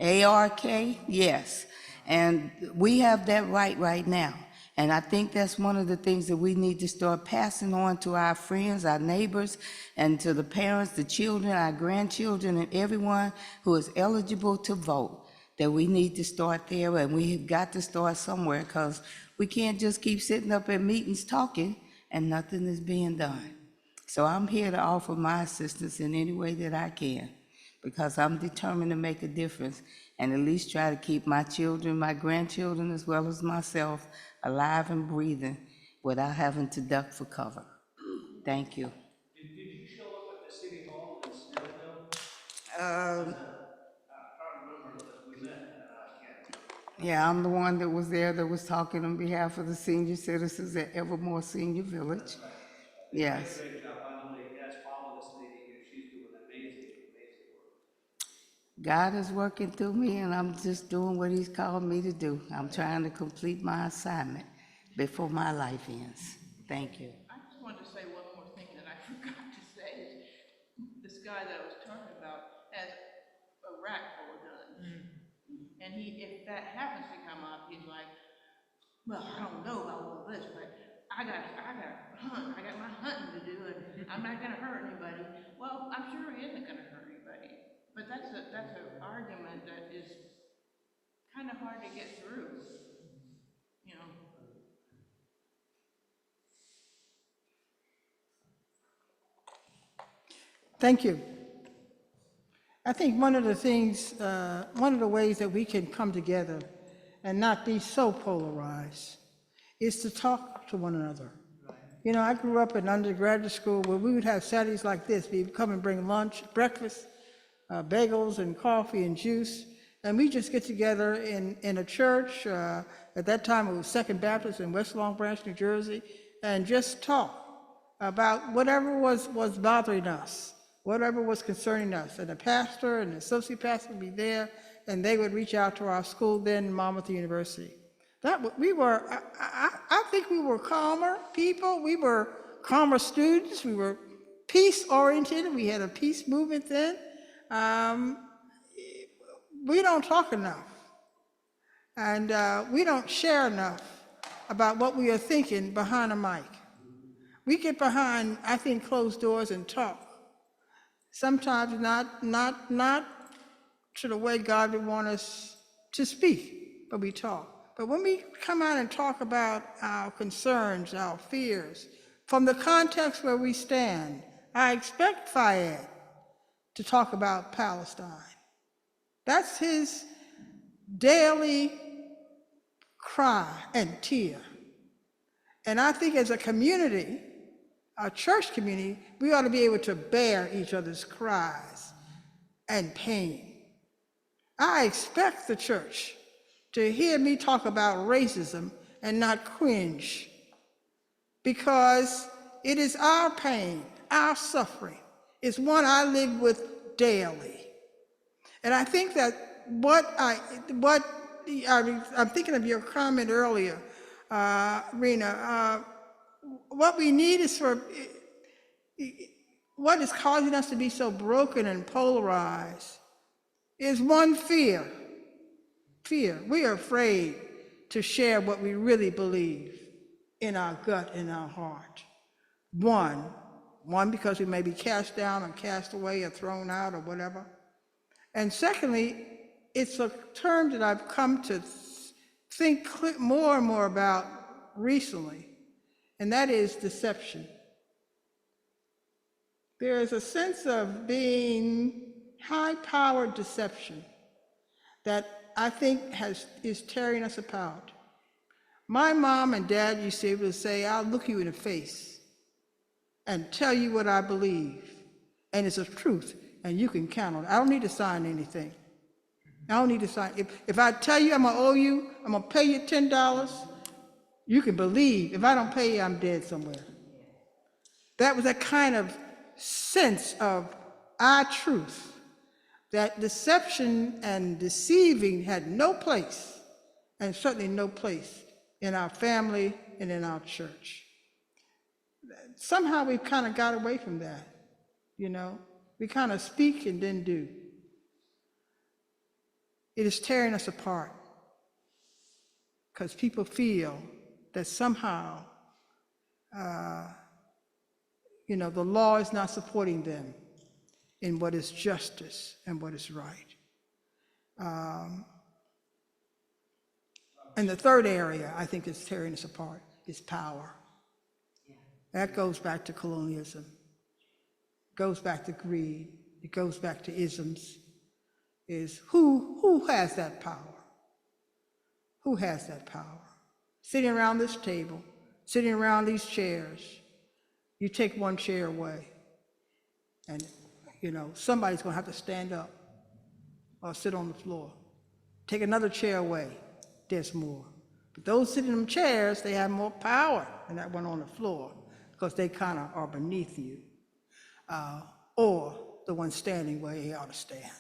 ARK, yes. And we have that right now. And I think that's one of the things that we need to start passing on to our friends, our neighbors, and to the parents, the children, our grandchildren, and everyone who is eligible to vote, that we need to start there, and we've got to start somewhere, because we can't just keep sitting up at meetings talking and nothing is being done. So I'm here to offer my assistance in any way that I can, because I'm determined to make a difference and at least try to keep my children, my grandchildren, as well as myself, alive and breathing without having to duck for cover. Thank you. Did you show up at the city hall in Snellville? Um, I can't remember if we met, I can't. Yeah, I'm the one that was there that was talking on behalf of the senior citizens at Evermore Senior Village. Yes. Great job. By the way, that's Paula, this lady here, she's doing amazing work. God is working through me, and I'm just doing what He's called me to do. I'm trying to complete my assignment before my life ends. Thank you. I just wanted to say one more thing that I forgot to say is this guy that I was talking about has a rack full of guns. And if that happens to come up, he's like, well, I don't know about all this, but I got hunt. I got my hunting to do, and I'm not gonna hurt anybody. Well, I'm sure he isn't gonna hurt anybody. But that's an argument that is kind of hard to get through, you know. Thank you. I think one of the ways that we can come together and not be so polarized is to talk to one another. You know, I grew up in undergraduate school where we would have Saturdays like this. We'd come and bring lunch, breakfast, bagels and coffee and juice, and we just get together in a church. At that time, it was Second Baptist in West Long Branch, New Jersey, and just talk about whatever was bothering us, whatever was concerning us. And the pastor and the associate pastor would be there, and they would reach out to our school then, Monmouth University. I think we were calmer people. We were calmer students. We were peace-oriented. We had a peace movement then. We don't talk enough, and we don't share enough about what we are thinking behind a mic. We get behind, I think, closed doors and talk. Sometimes not to the way God would want us to speak, but we talk. But when we come out and talk about our concerns, our fears, from the context where we stand, I expect Fayed to talk about Palestine. That's his daily cry and tear. And I think as a community, our church community, we ought to be able to bear each other's cries and pain. I expect the church to hear me talk about racism and not cringe, because it is our pain, our suffering, is one I live with daily. And I think that I'm thinking of your comment earlier, Rena. What we need is what is causing us to be so broken and polarized is one, fear. Fear. We are afraid to share what we really believe in our gut, in our heart. One, because we may be cast down or cast away or thrown out or whatever. And secondly, it's a term that I've come to think more and more about recently, and that is deception. There is a sense of being high-powered deception that I think is tearing us apart. My mom and dad used to be able to say, I'll look you in the face and tell you what I believe, and it's a truth, and you can count on it. I don't need to sign anything. I don't need to sign. If I tell you I'm gonna owe you, I'm gonna pay you $10, you can believe. If I don't pay you, I'm dead somewhere. That was that kind of sense of our truth, that deception and deceiving had no place, and certainly no place in our family and in our church. Somehow we've kind of got away from that, you know? We kind of speak and then do. It is tearing us apart. because people feel that somehow, the law is not supporting them in what is justice and what is right. And the third area I think is tearing us apart is power. That goes back to colonialism, goes back to greed, it goes back to isms, is who has that power? Who has that power? Sitting around this table, sitting around these chairs, you take one chair away, and somebody's gonna have to stand up or sit on the floor. Take another chair away, there's more. But those sitting in them chairs, they have more power than that one on the floor, because they kind of are beneath you, or the one standing where he ought to stand.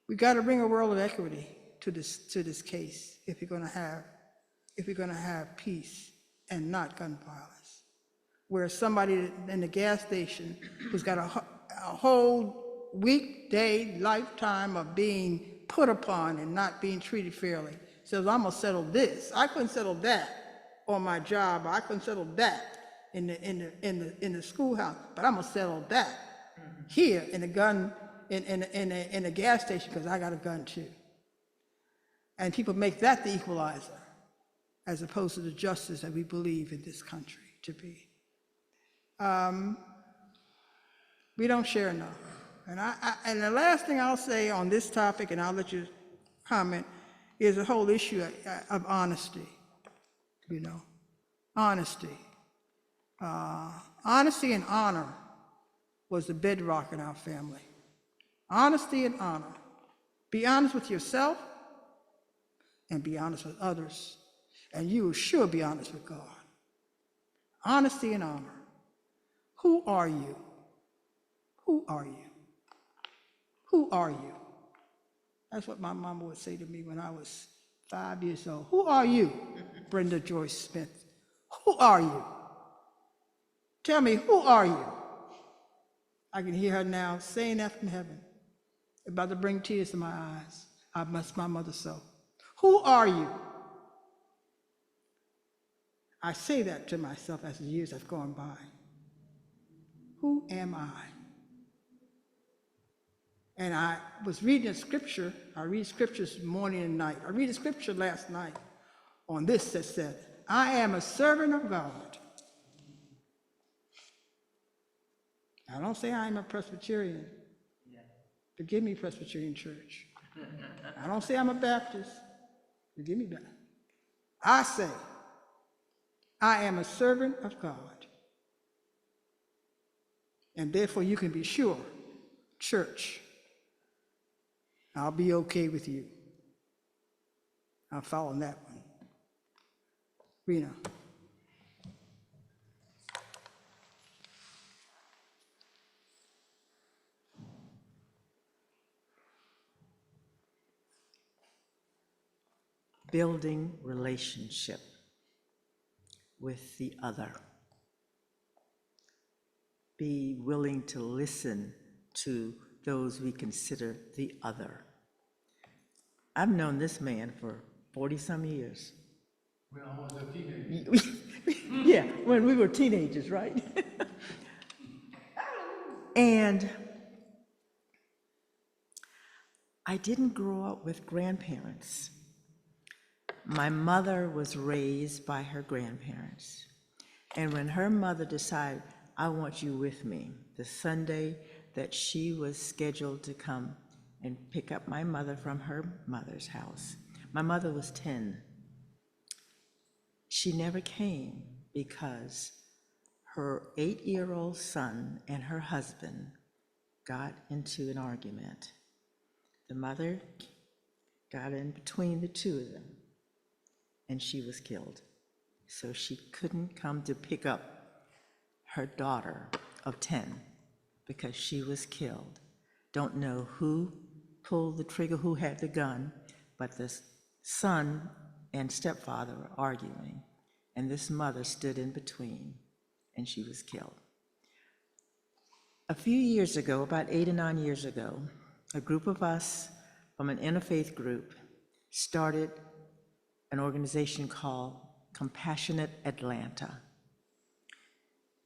We got to bring a world of equity to this case if we're going to have peace and not gun violence. Where somebody in the gas station who's got a whole weekday lifetime of being put upon and not being treated fairly says, I'm gonna settle this. I couldn't settle that on my job, or I couldn't settle that in the schoolhouse, but I'm gonna settle that here in the gas station because I got a gun too. And people make that the equalizer, as opposed to the justice that we believe in this country to be. We don't share enough. And the last thing I'll say on this topic, and I'll let you comment, is the whole issue of honesty. Honesty. Honesty and honor was the bedrock in our family. Honesty and honor. Be honest with yourself and be honest with others, and you will sure be honest with God. Honesty and honor. Who are you? Who are you? Who are you? That's what my mama would say to me when I was 5 years old. Who are you, Brenda Joyce Smith? Who are you? Tell me, who are you? I can hear her now saying that from heaven, about to bring tears to my eyes. I must my mother so. Who are you? I say that to myself as the years have gone by. Who am I? And I was reading a scripture. I read scriptures morning and night. I read a scripture last night on this that said, I am a servant of God. I don't say I'm a Presbyterian. Forgive me, Presbyterian Church. I don't say I'm a Baptist. Forgive me, Baptist. I say, I am a servant of God. And therefore you can be sure, church, I'll be okay with you. I'll follow that one. Rena. Building relationship with the other. Be willing to listen to those we consider the other. I've known this man for 40-some years. When I was a teenager. Yeah, when we were teenagers, right? And I didn't grow up with grandparents. My mother was raised by her grandparents. And when her mother decided, I want you with me, the Sunday that she was scheduled to come and pick up my mother from her mother's house, my mother was 10. She never came because her 8-year-old son and her husband got into an argument. The mother got in between the two of them, and she was killed. So she couldn't come to pick up her daughter of 10 because she was killed. Don't know who pulled the trigger, who had the gun, but the son and stepfather were arguing, and this mother stood in between, and she was killed. A few years ago, about 8 or 9 years ago, a group of us from an interfaith group started an organization called Compassionate Atlanta.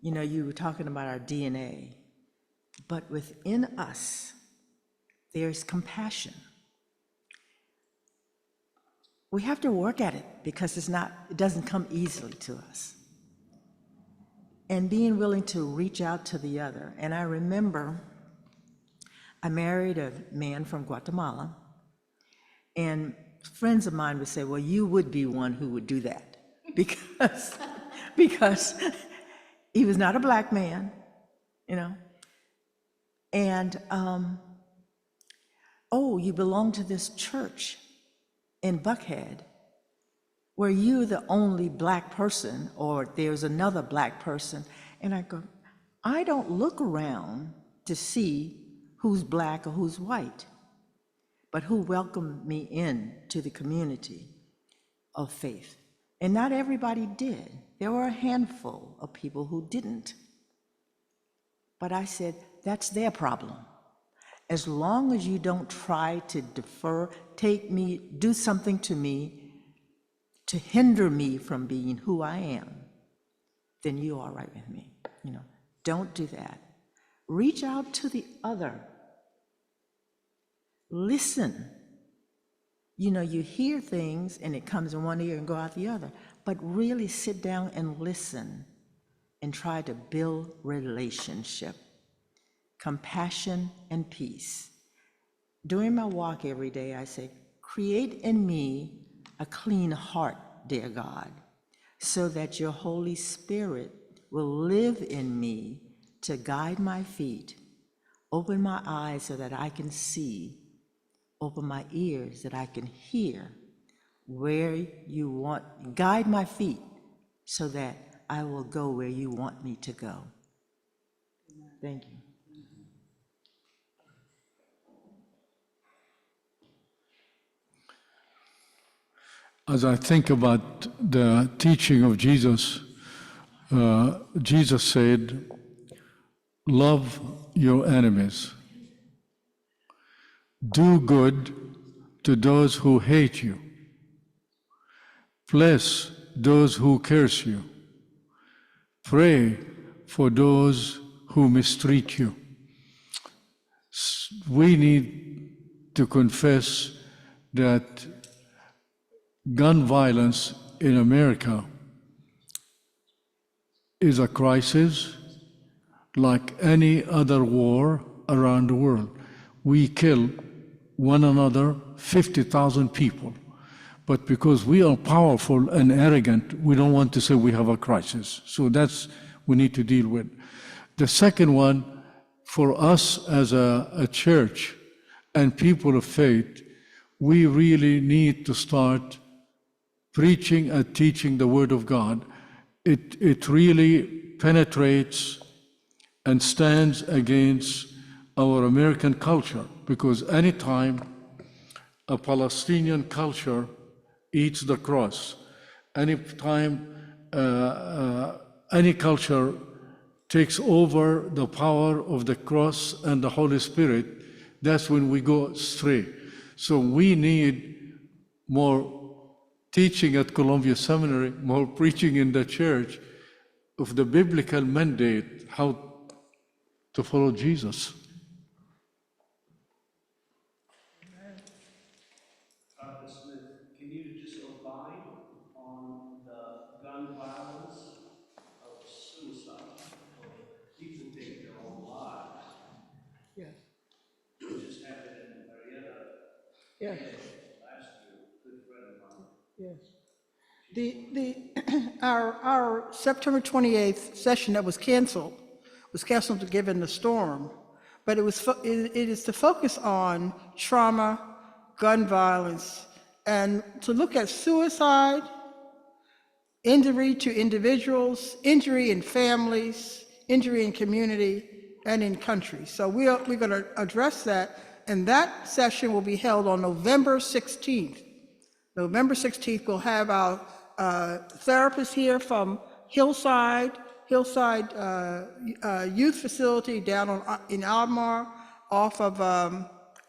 You know, you were talking about our DNA, but within us, there's compassion. We have to work at it because it doesn't come easily to us. And being willing to reach out to the other. And I remember I married a man from Guatemala, and friends of mine would say, well, you would be one who would do that because he was not a black man, you know. And, oh, you belong to this church in Buckhead where you're the only black person or there's another black person. And I go, I don't look around to see who's black or who's white, but who welcomed me in to the community of faith. And not everybody did. There were a handful of people who didn't. But I said, that's their problem. As long as you don't try to defer, do something to me to hinder me from being who I am, then you're all right with me. You know, don't do that. Reach out to the other. Listen. You know, you hear things and it comes in one ear and go out the other, but really sit down and listen and try to build relationship, compassion and peace. During my walk every day, I say, create in me a clean heart, dear God, so that your Holy Spirit will live in me to guide my feet, open my eyes so that I can see, open my ears that I can hear where you want, guide my feet so that I will go where you want me to go. Thank you. As I think about the teaching of Jesus, Jesus said, love your enemies. Do good to those who hate you. Bless those who curse you. Pray for those who mistreat you. We need to confess that gun violence in America is a crisis like any other war around the world. We kill one another, 50,000 people. But because we are powerful and arrogant, we don't want to say we have a crisis. So that's we need to deal with. The second one, for us as a church and people of faith, we really need to start preaching and teaching the Word of God. It really penetrates and stands against our American culture, because anytime a Palestinian culture eats the cross, anytime any culture takes over the power of the cross and the Holy Spirit, that's when we go astray. So we need more teaching at Columbia Seminary, more preaching in the church of the biblical mandate, how to follow Jesus. Dr. Smith, can you just opine on the gun violence of suicide? People take their own lives. Yes. It just happened in Marietta Yes. last year, a good friend of mine. Yes. Our September 28th session that was canceled given the storm, but it is to focus on trauma, gun violence, and to look at suicide, injury to individuals, injury in families, injury in community, and in country. So we're going to address that, and that session will be held on November 16th. November 16th, we'll have our therapists here from Hillside Youth Facility down in Almar, off of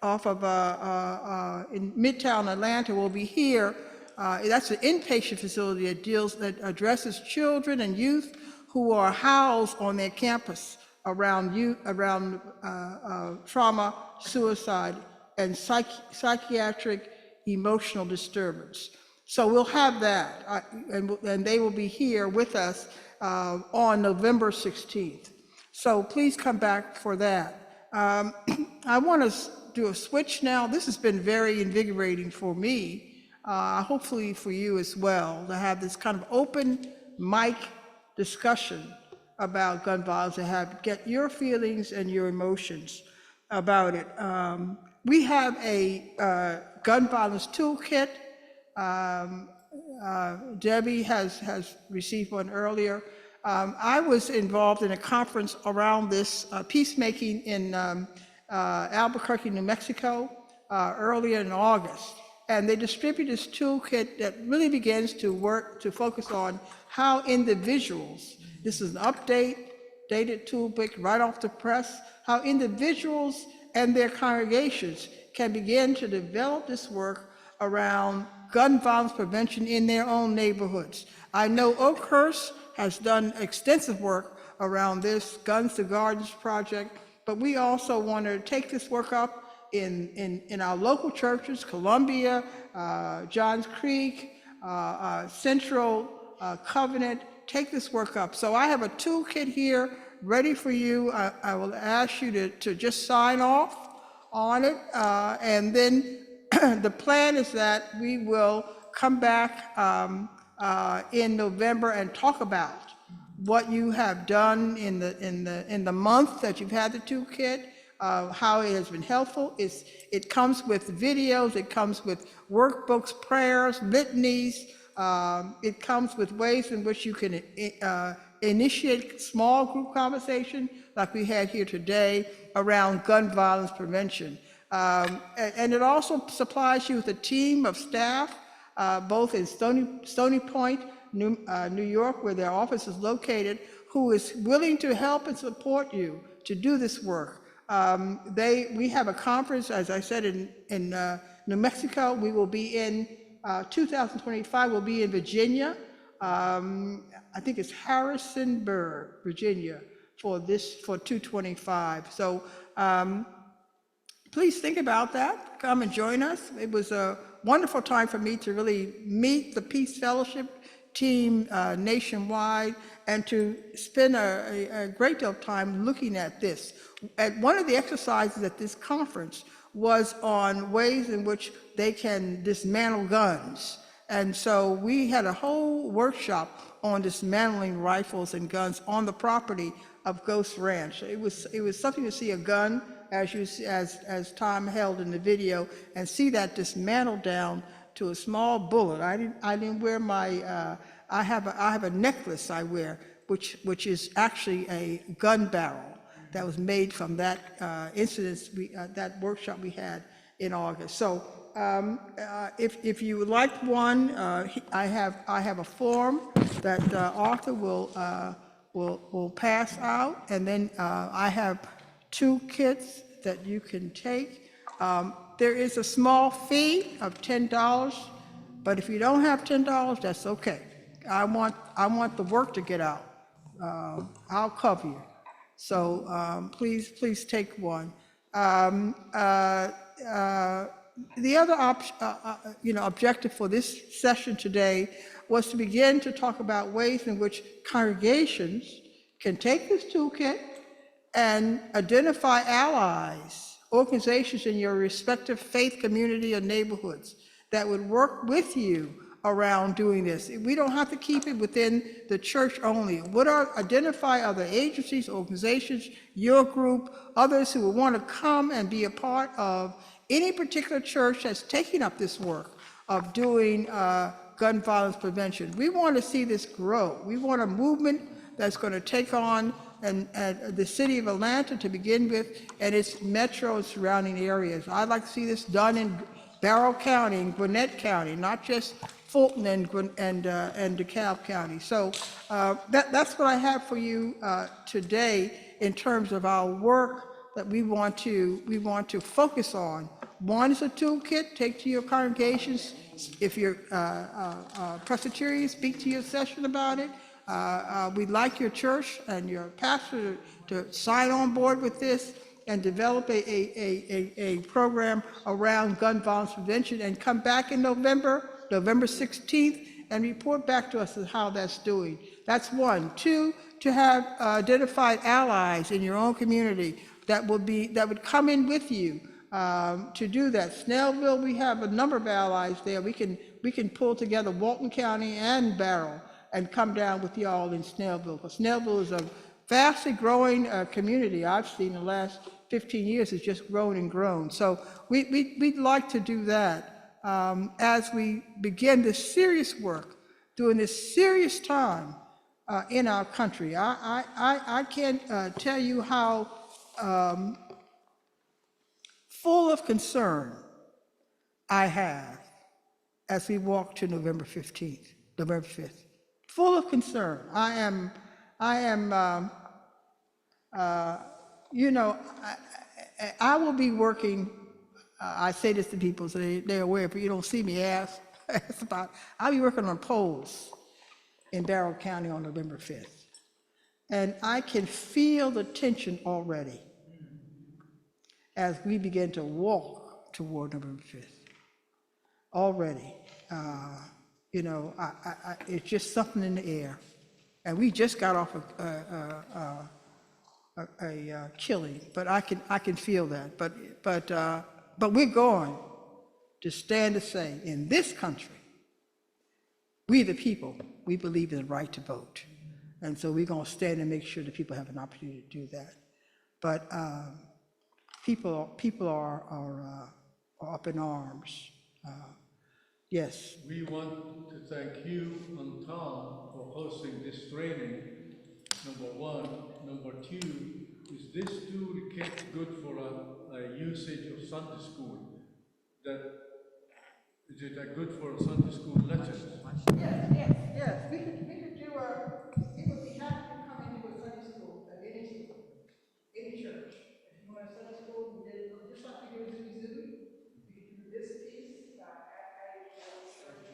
in Midtown Atlanta will be here. That's an inpatient facility that addresses children and youth who are housed on their campus around trauma, suicide, and psychiatric emotional disturbance. So we'll have that, and they will be here with us on November 16th. So please come back for that. I want to do a switch now. This has been very invigorating for me, hopefully for you as well, to have this kind of open mic discussion about gun violence, to get your feelings and your emotions about it. We have a gun violence toolkit. Debbie has received one earlier. I was involved in a conference around this peacemaking in Albuquerque, New Mexico, earlier in August. And they distribute this toolkit that really begins to focus on how individuals, this is an dated toolkit right off the press, how individuals and their congregations can begin to develop this work around gun violence prevention in their own neighborhoods. I know Oakhurst has done extensive work around this Guns to Gardens project, but we also want to take this work up in our local churches, Columbia, Johns Creek, Central, Covenant, take this work up. So I have a toolkit here ready for you. I will ask you to just sign off on it, and then the plan is that we will come back in November and talk about what you have done in the month that you've had the toolkit, how it has been helpful. It comes with videos, it comes with workbooks, prayers, litanies. It comes with ways in which you can initiate small group conversation like we had here today around gun violence prevention. And it also supplies you with a team of staff, both in Stony Point, New York, where their office is located, who is willing to help and support you to do this work. We have a conference, as I said, in New Mexico. We will be in 2025. We'll be in Virginia. I think it's Harrisonburg, Virginia, for 225. So please think about that. Come and join us. It was a wonderful time for me to really meet the Peace Fellowship team nationwide and to spend a great deal of time looking at this. And one of the exercises at this conference was on ways in which they can dismantle guns. And so we had a whole workshop on dismantling rifles and guns on the property of Ghost Ranch. It was something to see a gun, as Tom held in the video, and see that dismantled down to a small bullet. I didn't wear my, I have a necklace I wear, which is actually a gun barrel that was made from that incident, that workshop we had in August. So if you would like one, I have a form that Arthur will pass out, and then I have 2 kits that you can take. There is a small fee of $10, but if you don't have $10, that's okay. I want the work to get out. I'll cover you. So please take one. The other objective for this session today was to begin to talk about ways in which congregations can take this toolkit and identify allies, organizations in your respective faith community or neighborhoods that would work with you around doing this. We don't have to keep it within the church only. Identify other agencies, organizations, your group, others who will want to come and be a part of any particular church that's taking up this work of doing gun violence prevention. We want to see this grow. We want a movement that's going to take on the city of Atlanta to begin with, and its metro and surrounding areas. I'd like to see this done in Barrow County and Gwinnett County, not just Fulton and DeKalb County. So that's what I have for you today in terms of our work that we want to focus on. One is a toolkit, take to your congregations. If you're Presbyterian, speak to your session about it. We'd like your church and your pastor to sign on board with this and develop a program around gun violence prevention and come back in November 16th, and report back to us on how that's doing. That's one. Two, to have identified allies in your own community that would come in with you to do that. Snellville, we have a number of allies there. We can pull together Walton County and Barrow and come down with y'all in Snellville, because Snellville is a vastly growing community. I've seen in the last 15 years, it's just grown and grown. So we'd like to do that as we begin this serious work during this serious time in our country. I can't tell you how full of concern I have as we walk to November 5th. Full of concern. I am, you know, I will be working, I say this to people so they're aware, but you don't see me ask about, I'll be working on polls in Barrow County on November 5th. And I can feel the tension already as we begin to walk toward November 5th. Already, you know, it's just something in the air. And we just got off a killing, but I can feel that. But we're going to stand to say, in this country, we the people, we believe in the right to vote. And so we're going to stand and make sure that people have an opportunity to do that. But people are up in arms. Yes. We want to thank you and Tom for hosting this training, number one. Number two, is this toolkit good for a usage of Sunday school? Is it good for Sunday school lessons? Yes. We could do people would be happy to come into a Sunday school at any church. If you want a Sunday school, we did just like we do a Zooey. We could do this piece at a church,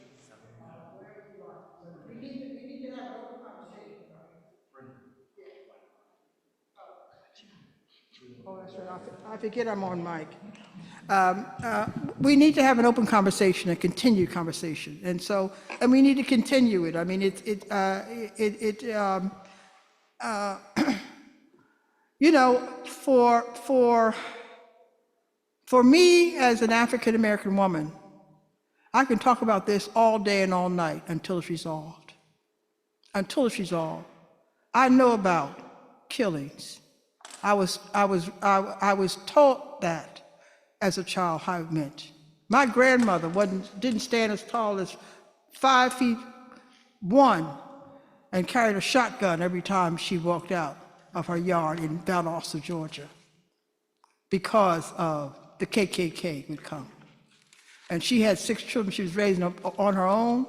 wherever you like. So we need to have an open conversation, right? Oh, that's right. I forget I'm on mic. We need to have an open conversation, a continued conversation, and we need to continue it. I mean, you know, for me as an African American woman, I can talk about this all day and all night until it's resolved. Until it's resolved. I know about killings. I was taught that as a child how it meant. My grandmother didn't stand as tall as 5'1" and carried a shotgun every time she walked out of her yard in Valdosta, Georgia, because of the KKK would come. And she had 6 children she was raising up on her own,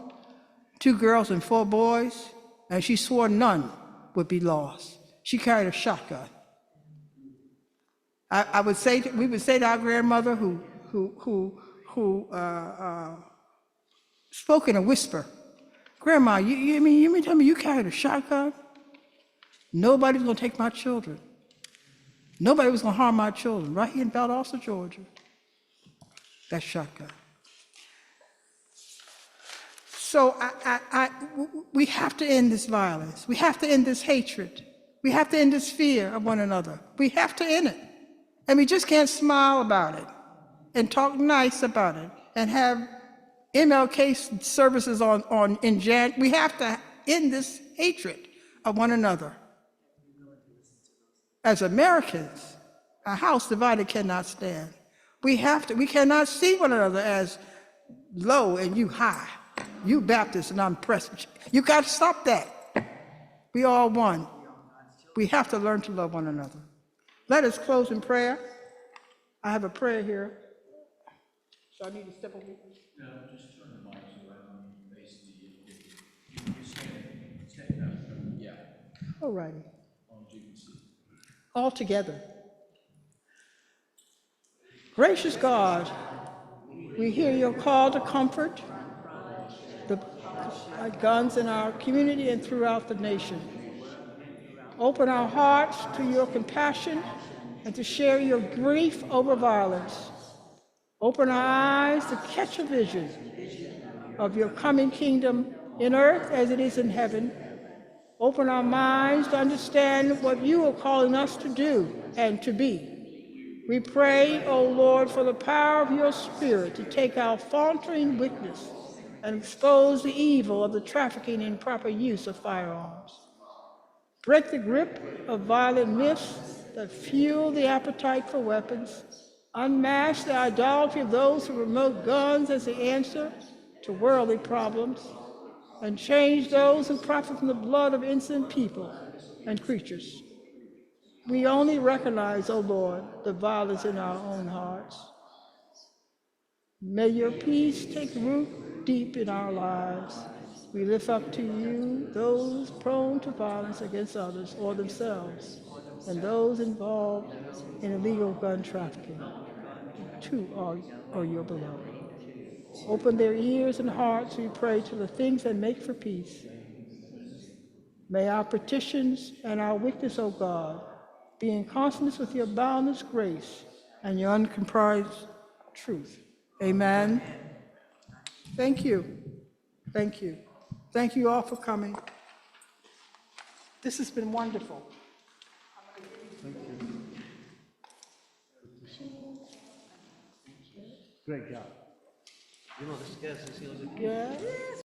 2 girls and 4 boys, and she swore none would be lost. She carried a shotgun. We would say to our grandmother who spoke in a whisper, "Grandma, you mean tell me you carried a shotgun? Nobody's gonna take my children. Nobody was gonna harm my children right here in Valdosta, Georgia." That shotgun. So we have to end this violence. We have to end this hatred. We have to end this fear of one another. We have to end it. And we just can't smile about it and talk nice about it and have MLK services in Jan. We have to end this hatred of one another. As Americans, a house divided cannot stand. We cannot see one another as low and you high. You Baptist and I'm Presbyterian. You got to stop that. We all one. We have to learn to love one another. Let us close in prayer. I have a prayer here. So I need to step over. No, just turn the mics around and face you stand up. Yeah. All righty. As long as you can see. All together. Gracious God, we hear your call to comfort the guns in our community and throughout the nation. Open our hearts to your compassion and to share your grief over violence. Open our eyes to catch a vision of your coming kingdom in earth as it is in heaven. Open our minds to understand what you are calling us to do and to be. We pray, O Lord, for the power of your Spirit to take our faltering witness and expose the evil of the trafficking and improper use of firearms. Break the grip of violent myths that fuel the appetite for weapons. Unmask the idolatry of those who promote guns as the answer to worldly problems, and change those who profit from the blood of innocent people and creatures. We only recognize, O Lord, the violence in our own hearts. May your peace take root deep in our lives. We lift up to you those prone to violence against others or themselves, and those involved in illegal gun trafficking. Too are your beloved. Open their ears and hearts, we pray, to the things that make for peace. May our petitions and our weakness, O God, be in consonance with your boundless grace and your uncompromised truth. Amen. Thank you. Thank you. Thank you all for coming. This has been wonderful. Great job. You know, this guy, Yeah.